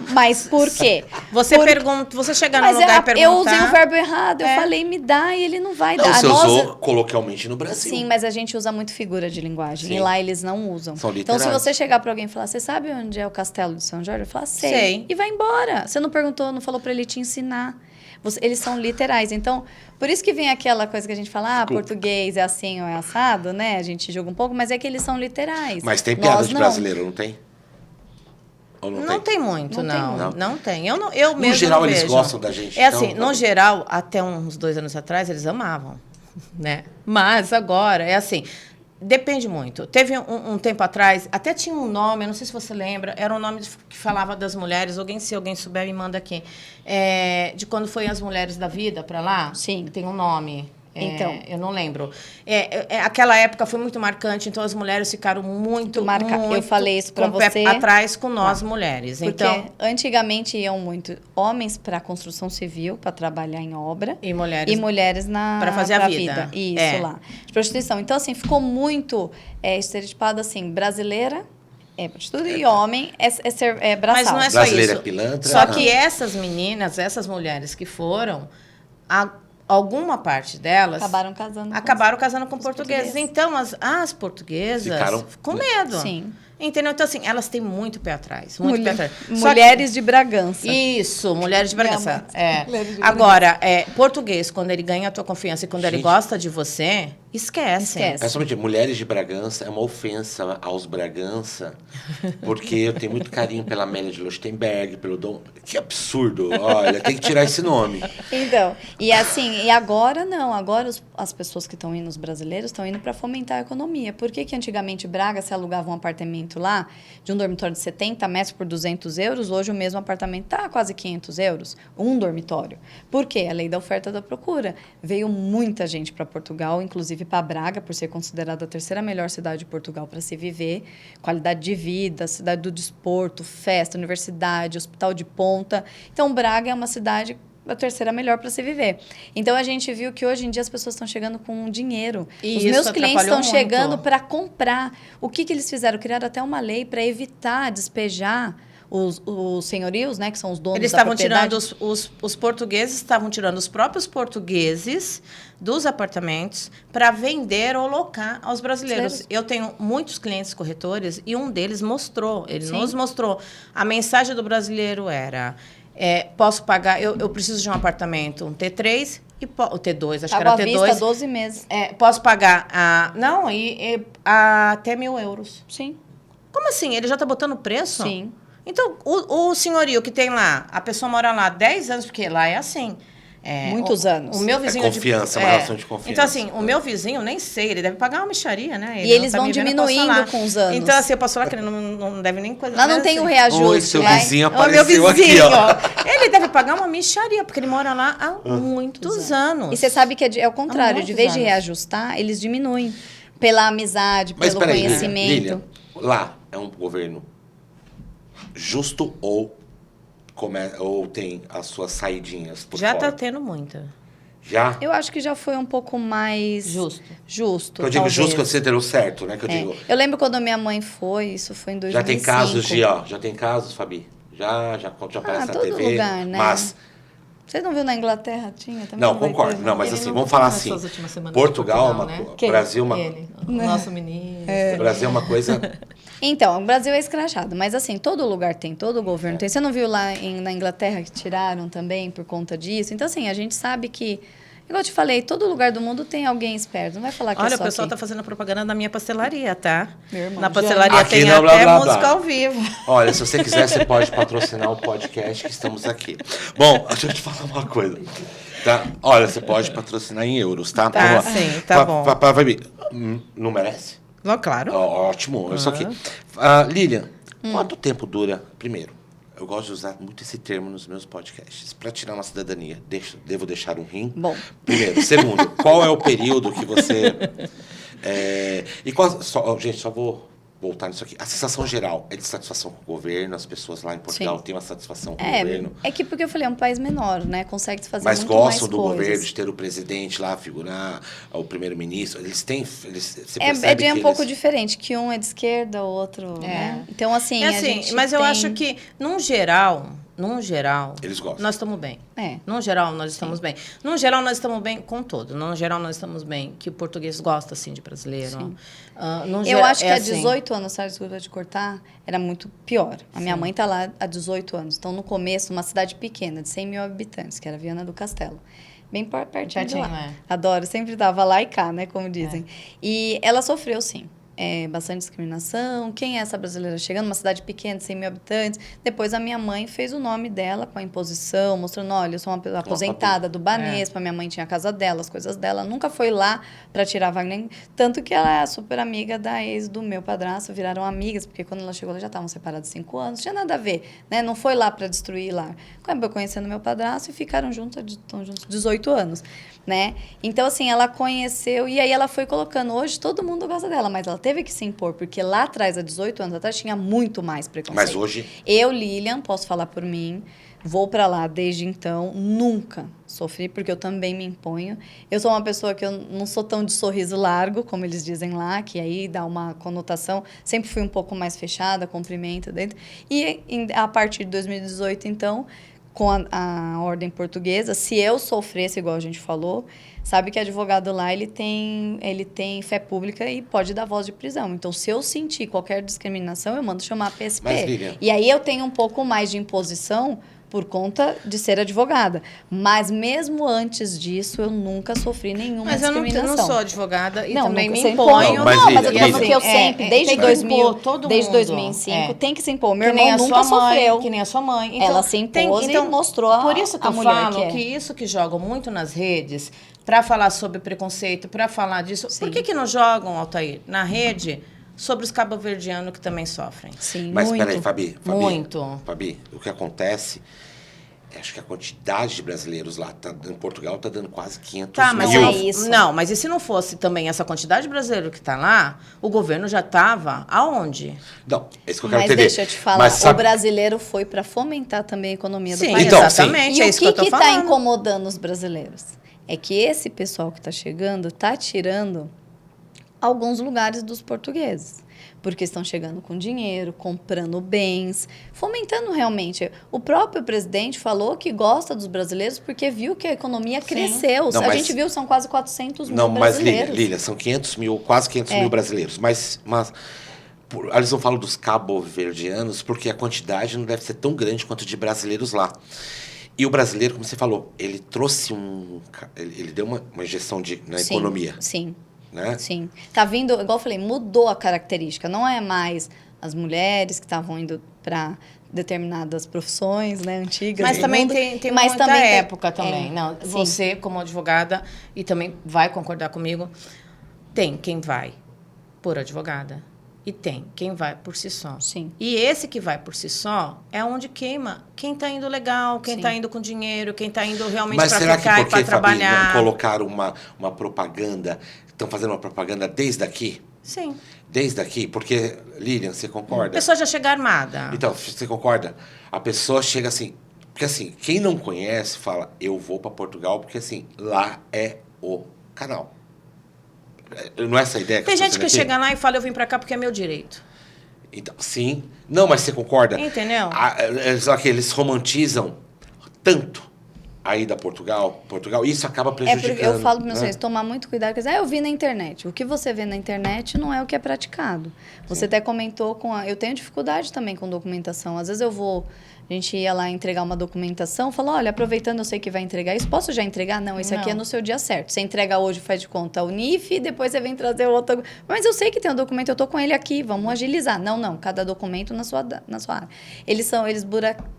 Mas por quê? Você pergunta, você chegar no Mas lugar e perguntar... eu usei o verbo errado. Eu falei, me dá, e ele não vai Não, dar. você Nós- usou coloquialmente no Brasil. Sim, mas a gente usa muito figura de linguagem. Sim. E lá eles não usam. São Então, se literais. você chegar pra alguém e falar, você sabe onde é o Castelo de São Jorge? Eu falo, sei. Sei. E vai embora. Você não perguntou, não falou pra ele te ensinar. Eles são literais. Então, por isso que vem aquela coisa que a gente fala, português é assim ou é assado, né? A gente julga um pouco, mas é que eles são literais. Mas tem piada Nós de não. brasileiro, não tem? Ou Não tem muito, Não tem não. muito. Não tem. Eu mesmo geral, não eles vejo. gostam da gente, É então, assim, tá no geral, até uns 2 anos atrás, eles amavam, né? Mas agora, é assim, Depende muito. Teve um tempo atrás, até tinha um nome, eu não sei se você lembra, era um nome que falava das mulheres, se alguém souber, me manda aqui. De quando foi as Mulheres da Vida para lá? Sim. Tem um nome. Então. Eu não lembro. Aquela época foi muito marcante, então as mulheres ficaram muito eu falei isso para você. Pé atrás com nós, mulheres. Porque então, antigamente iam muito homens para construção civil, para trabalhar em obra. E mulheres para fazer a vida. Isso, lá. De prostituição. Então, assim, ficou muito estereotipado, assim, brasileira é prostituta e homem é braçal. Mas não é só Brasileira isso. Pilantra. Só que essas meninas, essas mulheres que foram... Alguma parte delas acabaram casando com portugueses. Então, as portuguesas ficaram com medo. Sim. Entendeu? Então, assim, elas têm muito pé atrás. Muito pé atrás. Mulheres de Bragança. Isso, mulheres de Bragança. Agora, português, quando ele ganha a tua confiança e quando ele gosta de você, esquece. Principalmente, mulheres de Bragança é uma ofensa aos Bragança, porque eu tenho muito carinho pela Amélia de Leuchtenberg, pelo Dom... Que absurdo! Olha, tem que tirar esse nome. Então, e assim, e agora não. Agora as pessoas que estão indo, os brasileiros, estão indo para fomentar a economia. Por que antigamente Braga se alugava um apartamento lá, de um dormitório de 70 metros por 200 euros, hoje o mesmo apartamento está quase 500 euros, um dormitório. Por quê? A lei da oferta e da procura. Veio muita gente para Portugal, inclusive para Braga, por ser considerada a terceira melhor cidade de Portugal para se viver, qualidade de vida, cidade do desporto, festa, universidade, hospital de ponta. Então, Braga é uma cidade a terceira melhor para se viver. Então, a gente viu que hoje em dia as pessoas estão chegando com dinheiro. E os meus clientes estão muito. chegando para comprar. O que eles fizeram? Criaram até uma lei para evitar despejar os senhorios, né, que são os donos Eles da estavam propriedade. tirando, os portugueses estavam tirando os próprios portugueses dos apartamentos para vender ou locar aos brasileiros. Eu tenho muitos clientes corretores e um deles mostrou, nos mostrou. A mensagem do brasileiro era... posso pagar, eu preciso de um apartamento, um T3 e o T2, acho que era à T2. vista, 12 meses. Posso pagar até 1.000 euros. Sim. Como assim? Ele já está botando preço? Sim. Então, o senhorio que tem lá, a pessoa mora lá 10 anos, porque lá é assim. Muitos anos. O meu vizinho confiança, uma relação de confiança. Então, assim, o meu vizinho, nem sei, ele deve pagar uma mixaria, né? E eles vão diminuindo com os anos. Então, assim, eu posso falar que ele não deve nem coisa... Lá não tem o reajuste. Oi, seu vizinho meu apareceu vizinho, aqui, ó. Ele deve pagar uma mixaria, porque ele mora lá há muitos anos. E você sabe que é o contrário. De vez de anos. reajustar, eles diminuem. Pela amizade, pelo conhecimento. Lilian, lá é um governo justo ou tem as suas saidinhas por Já fora? está tendo muita. Já? Eu acho que já foi um pouco mais... Justo, Eu digo talvez. justo que você deu certo, né? Que eu digo... Eu lembro quando minha mãe foi, isso foi em 2005. Já tem casos já tem casos, Fabi? Já aparece na todo TV. lugar, né? Mas... Você não viu na Inglaterra? Tinha também? Não, concordo. Não, mas assim, vamos falar assim. Portugal é uma coisa... Brasil é uma... O nosso menino. Brasil é uma coisa... Então, o Brasil é escrachado, mas assim, todo lugar tem, todo governo tem. Você não viu lá na Inglaterra que tiraram também por conta disso? Então, assim, a gente sabe que, igual eu te falei, todo lugar do mundo tem alguém esperto. Não vai falar que é só Olha, o pessoal aqui. está fazendo propaganda da minha pastelaria, tá? Meu irmão, na pastelaria Aqui tem não, blá, até blá, música blá. ao vivo. Olha, se você quiser, você pode patrocinar o podcast que estamos aqui. Bom, deixa eu te falar uma coisa. Tá? Olha, você pode patrocinar em euros, tá? Tá, sim, tá bom. Fabi, não merece? Não, claro. Ótimo, isso aqui. Lilian, quanto tempo dura? Primeiro, eu gosto de usar muito esse termo nos meus podcasts. Para tirar uma cidadania, devo deixar um rim? Bom. Primeiro. Segundo, qual é o período que você... gente, só vou voltar nisso aqui. A sensação geral é de satisfação com o governo? As pessoas lá em Portugal têm uma satisfação com o governo? É que porque eu falei, é um país menor, né? Consegue fazer Mas muito gostam mais do coisas. governo, de ter o presidente lá, figurar o primeiro-ministro. Você É um pouco diferente, que um é de esquerda, o outro, né? Então, assim, a gente mas eu acho que, num geral, eles gostam. nós estamos bem. Num geral, nós estamos bem. Num geral, nós estamos bem com todo. Num geral, nós estamos bem que o português gosta, assim, de brasileiro. Eu acho que há 18 anos, sabe, desculpa te cortar, era muito pior. A minha mãe está lá há 18 anos. Então, no começo, uma cidade pequena, de 100 mil habitantes, que era Viana do Castelo. Bem pertinho de lá. Adoro, sempre estava lá e cá, né, como dizem. E ela sofreu, sim. bastante discriminação. Quem é essa brasileira chegando? Uma cidade pequena, de 100 mil habitantes. Depois a minha mãe fez o nome dela com a imposição, mostrando, olha, eu sou uma aposentada do Banespa, minha mãe tinha a casa dela, as coisas dela. Nunca foi lá para tirar a vaga. Tanto que ela é super amiga da ex do meu padrasto, viraram amigas, porque quando ela chegou, elas já estavam separadas 5 anos, não tinha nada a ver, né? Não foi lá para destruir lá. Acabou conhecendo meu padrasto e ficaram juntas, estão juntos 18 anos, né? Então, assim, ela conheceu e aí ela foi colocando. Hoje todo mundo gosta dela, mas ela teve que se impor, porque lá atrás, há 18 anos atrás, tinha muito mais preconceito. Mas hoje... Eu, Lilian, posso falar por mim, vou para lá desde então, nunca sofri, porque eu também me imponho. Eu sou uma pessoa que eu não sou tão de sorriso largo, como eles dizem lá, que aí dá uma conotação. Sempre fui um pouco mais fechada, cumprimento dentro. E a partir de 2018, então, com a ordem portuguesa, se eu sofresse, igual a gente falou, sabe que advogado lá, ele tem fé pública e pode dar voz de prisão. Então, se eu sentir qualquer discriminação, eu mando chamar a PSP. Mas, Lilian... E aí eu tenho um pouco mais de imposição por conta de ser advogada. Mas mesmo antes disso, eu nunca sofri nenhuma discriminação. Mas eu não sou advogada e não, também me imponho. imponho. Mas eu Lilian, tô que eu sempre, desde 2005, tem que se impor. Meu irmão nunca sofreu. Que nem a sua mãe. Então, ela se impôs e mostrou por isso que a eu mulher falo que isso que jogam muito nas redes, para falar sobre preconceito, para falar disso. Sim. Por que não jogam, Altair, na rede sobre os cabo-verdianos que também sofrem? Sim, Mas muito. peraí, Fabi. Muito. Fabi, o que acontece... Acho que a quantidade de brasileiros lá em Portugal está dando quase 500 mas mil. não é isso. Não, mas e se não fosse também essa quantidade de brasileiro que está lá, o governo já estava aonde? Não, é isso que eu quero Mas entender. deixa eu te falar, Mas, sabe... o brasileiro foi para fomentar também a economia do Sim, país. Então, exatamente, E é o isso que eu tô está falando. incomodando os brasileiros? É que esse pessoal que está chegando está tirando alguns lugares dos portugueses. Porque estão chegando com dinheiro, comprando bens, fomentando realmente. O próprio presidente falou que gosta dos brasileiros porque viu que a economia cresceu. Não, a gente viu, são quase 400 mil não, brasileiros. Mas, Lília, são 500 mil, quase 500 mil brasileiros. Mas eles não falam dos cabo-verdianos porque a quantidade não deve ser tão grande quanto de brasileiros lá. E o brasileiro, como você falou, ele trouxe ele deu uma injeção na economia. Sim. Né? Sim. Tá vindo, igual eu falei, mudou a característica. Não é mais as mulheres que estavam indo para determinadas profissões, né, antigas. Mas também tem muita época também. Não, sim. você, como advogada, e também vai concordar comigo, tem quem vai por advogada. E tem quem vai por si só. Sim. E esse que vai por si só é onde queima quem está indo legal, quem está indo com dinheiro, quem está indo realmente para ficar e para trabalhar. Mas será que não colocaram uma propaganda, estão fazendo uma propaganda desde aqui? Sim. Desde aqui? Porque, Lilian, você concorda? A pessoa já chega armada. Então, você concorda? A pessoa chega assim... Porque assim, quem não conhece fala, eu vou para Portugal porque assim, lá é o canal. Não é essa a ideia que tem gente que aqui? chega lá e fala, eu vim pra cá porque é meu direito. Então, sim. Não, mas você concorda? Entendeu? Só que eles romantizam tanto a ida a Portugal, e isso acaba prejudicando. Porque eu falo para meus filhos, tomar muito cuidado, porque eu vi na internet. O que você vê na internet não é o que é praticado. Você até comentou eu tenho dificuldade também com documentação. Às vezes a gente ia lá entregar uma documentação, falou, olha, aproveitando, eu sei que vai entregar isso, posso já entregar? Não, isso aqui é no seu dia certo. Você entrega hoje, faz de conta o NIF, depois você vem trazer o outro. Mas eu sei que tem um documento, eu tô com ele aqui, vamos agilizar. Não, cada documento na sua área. Eles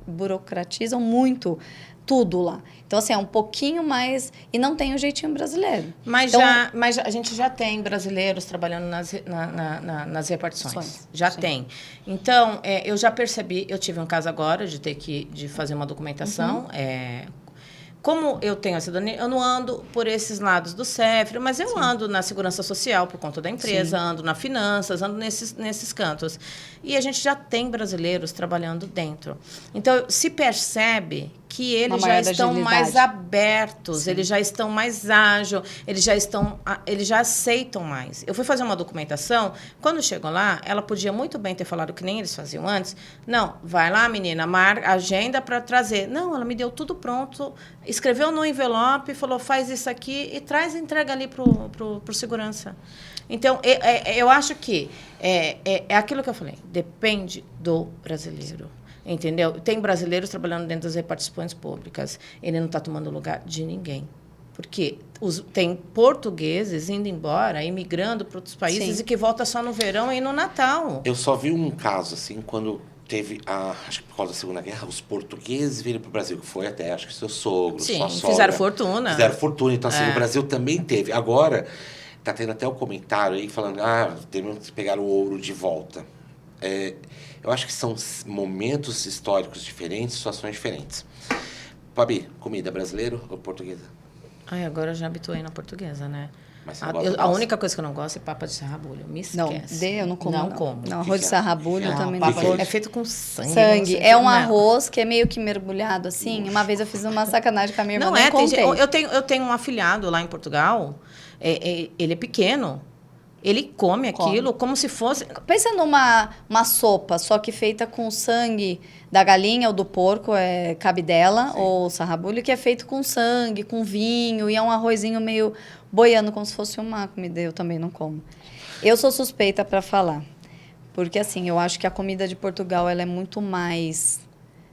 burocratizam muito tudo lá. Então, assim, é um pouquinho mais... E não tem o jeitinho brasileiro. Mas a gente já tem brasileiros trabalhando nas repartições. Já tem. Então, eu já percebi... Eu tive um caso agora de fazer uma documentação. Como eu tenho a cidadania, eu não ando por esses lados do CEFRE, mas eu ando na segurança social por conta da empresa, ando na finanças, ando nesses cantos. E a gente já tem brasileiros trabalhando dentro. Então, se percebe que eles já estão mais abertos, eles já estão mais ágeis, eles já aceitam mais. Eu fui fazer uma documentação, quando chegou lá, ela podia muito bem ter falado que nem eles faziam antes. Não, vai lá, menina, marca agenda para trazer. Não, ela me deu tudo pronto, escreveu no envelope, falou, faz isso aqui e traz e entrega ali pro segurança. Então, eu acho que é aquilo que eu falei, depende do brasileiro. Entendeu? Tem brasileiros trabalhando dentro das repartições públicas. Ele não está tomando lugar de ninguém. Porque tem portugueses indo embora, imigrando para outros países Sim. e que volta só no verão e no Natal. Eu só vi um caso, assim, quando teve acho que por causa da Segunda Guerra, os portugueses viram para o Brasil, que foi até, acho que seu sogro, Sim, sua sogra. fizeram fortuna. Fizeram fortuna. Então, assim, o Brasil também teve. Agora, tá tendo até um comentário aí falando, temos que pegar o ouro de volta. Eu acho que são momentos históricos diferentes, situações diferentes. Fabi, comida brasileira ou portuguesa? Ai, agora eu já habituei na portuguesa, né? Mas você não gosta A mais? única coisa que eu não gosto é papa de sarrabulho. Me Não, esquece. eu não como. Não como. Não, arroz de Que que é? sarrabulho Não, também papa não de- gosto. É feito com sangue. Sangue. não sei É o um que- não. arroz que é meio que mergulhado, assim. Uma vez eu fiz uma sacanagem com a minha irmã, Não nem é, tem, contei. eu tenho um afilhado lá em Portugal, ele é pequeno, ele come aquilo como se fosse... Pensa uma sopa, só que feita com sangue da galinha ou do porco, cabidela ou sarrabulho, que é feito com sangue, com vinho, e é um arrozinho meio boiando, como se fosse uma comida. Eu também não como. Eu sou suspeita para falar, porque assim, eu acho que a comida de Portugal ela é muito mais...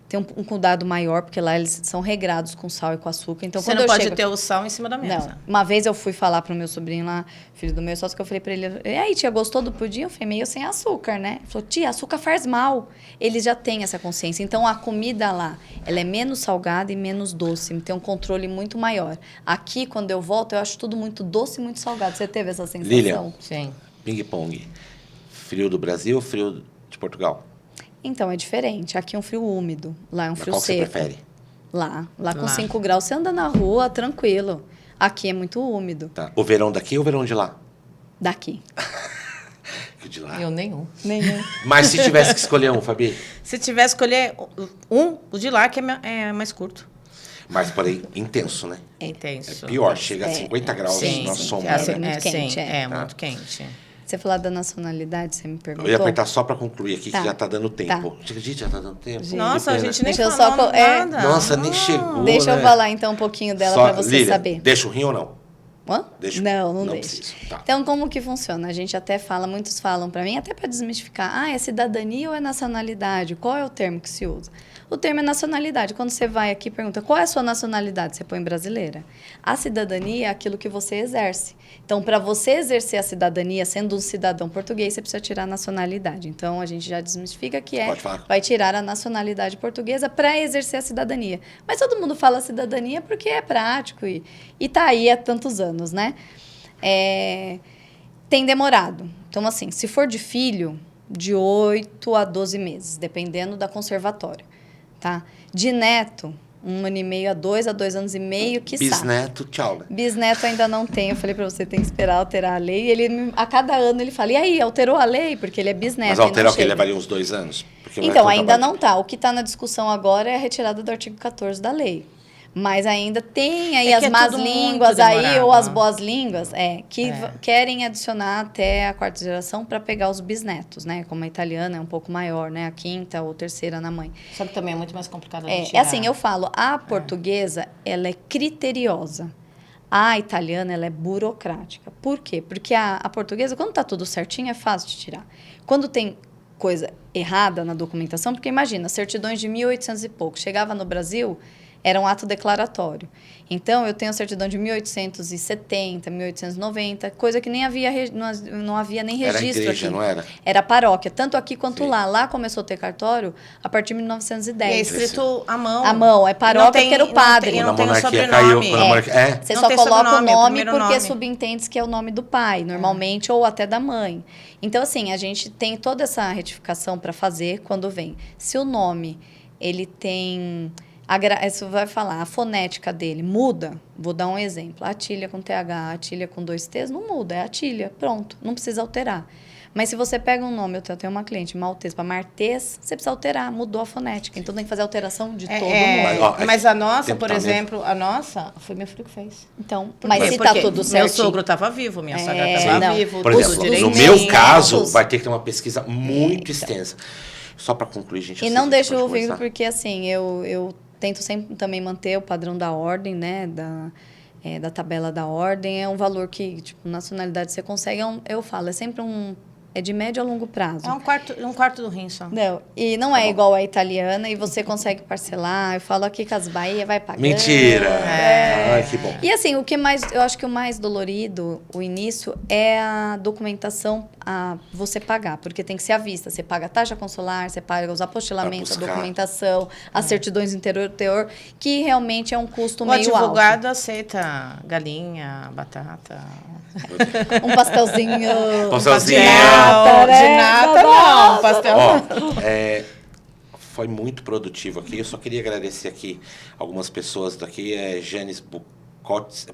Tem um cuidado maior, porque lá eles são regrados com sal e com açúcar. Então, Você quando não eu pode chego... ter o sal em cima da mesa. Não. Uma vez eu fui falar pro meu sobrinho lá, filho do meu sócio, que eu falei pra ele, e aí, tia, gostou do pudim? Eu falei, meio sem açúcar, né? Ele falou, tia, açúcar faz mal. Eles já têm essa consciência. Então, a comida lá, ela é menos salgada e menos doce. Tem um controle muito maior. Aqui, quando eu volto, eu acho tudo muito doce e muito salgado. Você teve essa sensação? Lilian. Sim. Ping-pong. Frio do Brasil ou frio de Portugal? Então, é diferente. Aqui é um frio úmido. Lá é um Mas frio qual que você seco. prefere? Lá com Lá. 5 graus, você anda na rua, tranquilo. Aqui é muito úmido. Tá. O verão daqui ou o verão de lá? Daqui. Que de lá. Eu nenhum. Nenhum. Mas se tivesse que escolher um, Fabi? Se tivesse que escolher o de lá, que é mais curto. Mas, porém, intenso, né? É intenso. É pior, chega a 50 graus Sim, na sim. sombra. É, né? muito quente, É, Tá. muito quente. Você falar da nacionalidade, você me perguntou? Eu ia apertar só pra concluir aqui, Tá. que já tá dando tempo. Tá. Gente, já tá dando tempo. Nossa, a Que pena. gente nem Deixa eu falou só nada. Nossa, nem chegou. Deixa eu né? falar então um pouquinho dela Só, para você Lilian, saber. Deixa o rim ou não? Hã? Deixa- Não não deixa. preciso, tá. Então, como que funciona? A gente até fala, muitos falam para mim, até para desmistificar, é cidadania ou é nacionalidade? Qual é o termo que se usa? O termo é nacionalidade. Quando você vai aqui e pergunta qual é a sua nacionalidade, você põe brasileira. A cidadania é aquilo que você exerce. Então, para você exercer a cidadania, sendo um cidadão português, você precisa tirar a nacionalidade. Então, a gente já desmistifica que Pode falar. vai tirar a nacionalidade portuguesa para exercer a cidadania. Mas todo mundo fala cidadania porque é prático e tá aí há tantos anos, né? Tem demorado. Então, assim, se for de filho, de 8 a 12 meses, dependendo da conservatória, tá? De neto, 1 ano e meio a 2 anos e meio, quiçá. Bisneto, tchau, né? Bisneto ainda não tem. Eu falei para você, tem que esperar alterar a lei. E ele, a cada ano ele fala, e aí, alterou a lei? Porque ele é bisneto. Mas e não alterar o que? chega. Levaria uns 2 anos? Porque não é Então, tanta ainda parte. não tá. O que está na discussão agora é a retirada do artigo 14 da lei. Mas ainda tem aí É as que é más tudo muito línguas aí, demorado. ou as boas línguas, que É. querem adicionar até a 4ª geração para pegar os bisnetos, né? Como a italiana é um pouco maior, né? A 5ª ou 3ª na mãe. Só que também é muito mais complicado de É tirar. assim, eu falo, a portuguesa, ela é criteriosa. A italiana, ela é burocrática. Por quê? Porque a portuguesa, quando tá tudo certinho, é fácil de tirar. Quando tem coisa errada na documentação, porque imagina, certidões de 1800 e pouco, chegava no Brasil, era um ato declaratório. Então, eu tenho a certidão de 1870, 1890, coisa que nem havia, não havia nem Era registro igreja, aqui. não era? Era paróquia, tanto aqui quanto Sim. lá. Lá começou a ter cartório a partir de 1910. E é escrito à mão. À mão, é paróquia E não tem- porque era o padre. E Quando não a tem o monarquia sobrenome. caiu, quando a monarquia... Você Não só tem coloca o sobrenome, é o nome primeiro porque nome. subentende que é o nome do pai, normalmente, ou até da mãe. Então, assim, a gente tem toda essa retificação para fazer quando vem. Se o nome, ele tem... Isso vai falar, a fonética dele muda. Vou dar um exemplo. Atília com TH, Atília com 2 T's, não muda, é Atília, pronto, não precisa alterar. Mas se você pega um nome, eu tenho uma cliente, Maltês para Martês, você precisa alterar, mudou a fonética. Então tem que fazer alteração de todo mundo. Mas, ó, Mas a nossa, tempo por tá exemplo, a nossa, foi meu filho que fez. Então, Por mas quê? se Porque tá tudo meu certinho. sogro estava vivo, minha sogra É, estava não. vivo, Por tudo exemplo, no direitinho. meu Sim, caso, netos. vai ter que ter uma pesquisa muito extensa. Só para concluir, gente. eu E sei não que a gente deixo o pode vínculo, conversar. porque assim, eu tento sempre também manter o padrão da ordem, né? Da tabela da ordem. É um valor que, tipo, nacionalidade você consegue. Eu falo, é sempre um é de médio a longo prazo. É um quarto do rim só. Não, e não é igual a italiana e você consegue parcelar. Eu falo aqui que as Bahia vai pagar. Mentira! Ai, que bom. E assim, eu acho que o mais dolorido, o início, é a documentação a você pagar, porque tem que ser à vista. Você paga a taxa consular, você paga os apostilamentos, a documentação, as certidões interior teor, que realmente é um custo meio alto. O advogado aceita galinha, batata. Um pastelzinho. Pastelzinho. De nata, né? De nata não, pastel Ó, não. foi muito produtivo aqui. Eu só queria agradecer aqui algumas pessoas daqui. Janis Bucoltz.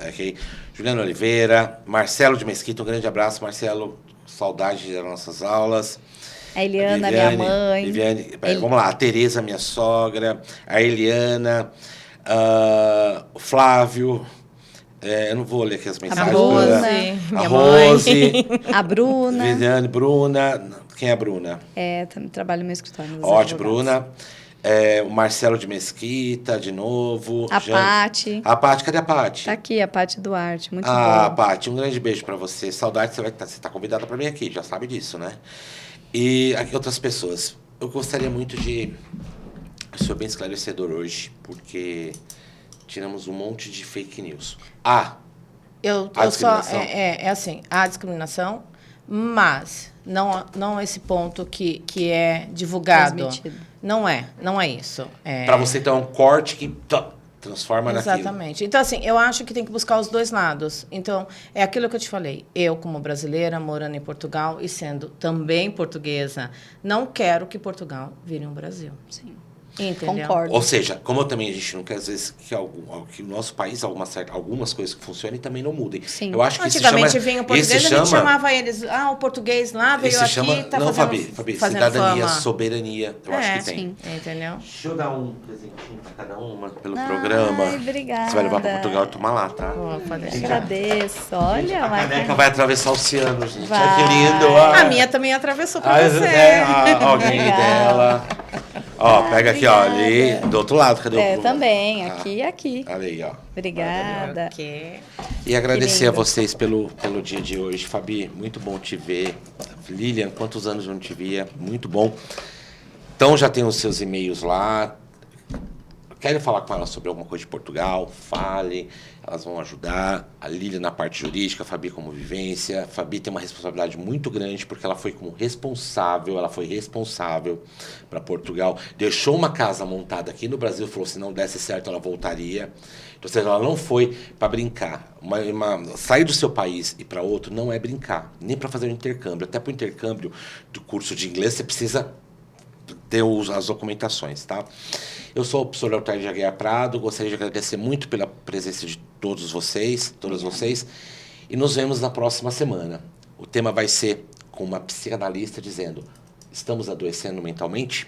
Okay. Juliana Oliveira, Marcelo de Mesquita, um grande abraço, Marcelo. Saudade das nossas aulas. A Eliana, minha mãe. Vamos lá, a Tereza, minha sogra. A Eliana. O Flávio. Eu não vou ler aqui as mensagens. A Rose. A Bruna. Viviane, Bruna. Quem é a Bruna? Trabalho no meu escritório. Ótimo, Bruna. O Marcelo de Mesquita, de novo. A Paty. A Paty, cadê a Paty? Tá aqui, a Paty Duarte, muito boa. Paty, um grande beijo pra você. Saudade, você tá convidada pra mim aqui, já sabe disso, né? E aqui outras pessoas. Eu gostaria muito de ser bem esclarecedor hoje, porque tiramos um monte de fake news. A discriminação. Assim, há discriminação, mas não esse ponto que é divulgado. Transmitido. Não é isso. Para você ter um corte que transforma naquilo. Exatamente. Então, assim, eu acho que tem que buscar os dois lados. Então, é aquilo que eu te falei. Eu, como brasileira, morando em Portugal e sendo também portuguesa, não quero que Portugal vire um Brasil. Sim. Entendeu? Concordo. Ou seja, como também a gente não quer, às vezes, que o nosso país, algumas coisas que funcionem também não mudem. Sim. Eu acho que antigamente vinha o português, a gente chamava eles, o português lá veio aqui, tá não, fazendo Fabi, fazendo cidadania, fama. soberania, eu acho que tem. Sim. Entendeu? Deixa eu dar um presentinho pra cada uma pelo programa. Ai, obrigada. Você vai levar pra Portugal e tomar lá, tá? Pode deixar. Agradeço. Olha, A caneca vai atravessar o oceano, gente. Vai. Que lindo. A minha também atravessou pra você. Alguém Legal. dela. Pega aqui, ali, do outro lado. Cadê o... Também, aqui e aqui. Olha aí, Obrigada. Ok. E agradecer a lindo. vocês pelo dia de hoje. Fabi, muito bom te ver. Lilian, quantos anos eu não te via? Muito bom. Então, já tem os seus e-mails lá. Querem falar com ela sobre alguma coisa de Portugal? Fale, elas vão ajudar. A Lilian na parte jurídica, a Fabi como vivência. A Fabi tem uma responsabilidade muito grande, porque ela foi responsável para Portugal. Deixou uma casa montada aqui no Brasil, falou se não desse certo ela voltaria. Então, ou seja, ela não foi para brincar. Sair do seu país e para outro não é brincar, nem para fazer um intercâmbio. Até para o intercâmbio do curso de inglês, você precisa ter as documentações, tá? Eu sou o professor Leotardo de Aguiar Prado, gostaria de agradecer muito pela presença de todas vocês, e nos vemos na próxima semana. O tema vai ser com uma psicanalista dizendo: estamos adoecendo mentalmente?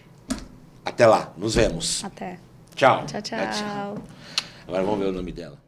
Até lá, nos vemos. Até. Tchau. Tchau, tchau. Agora vamos ver o nome dela.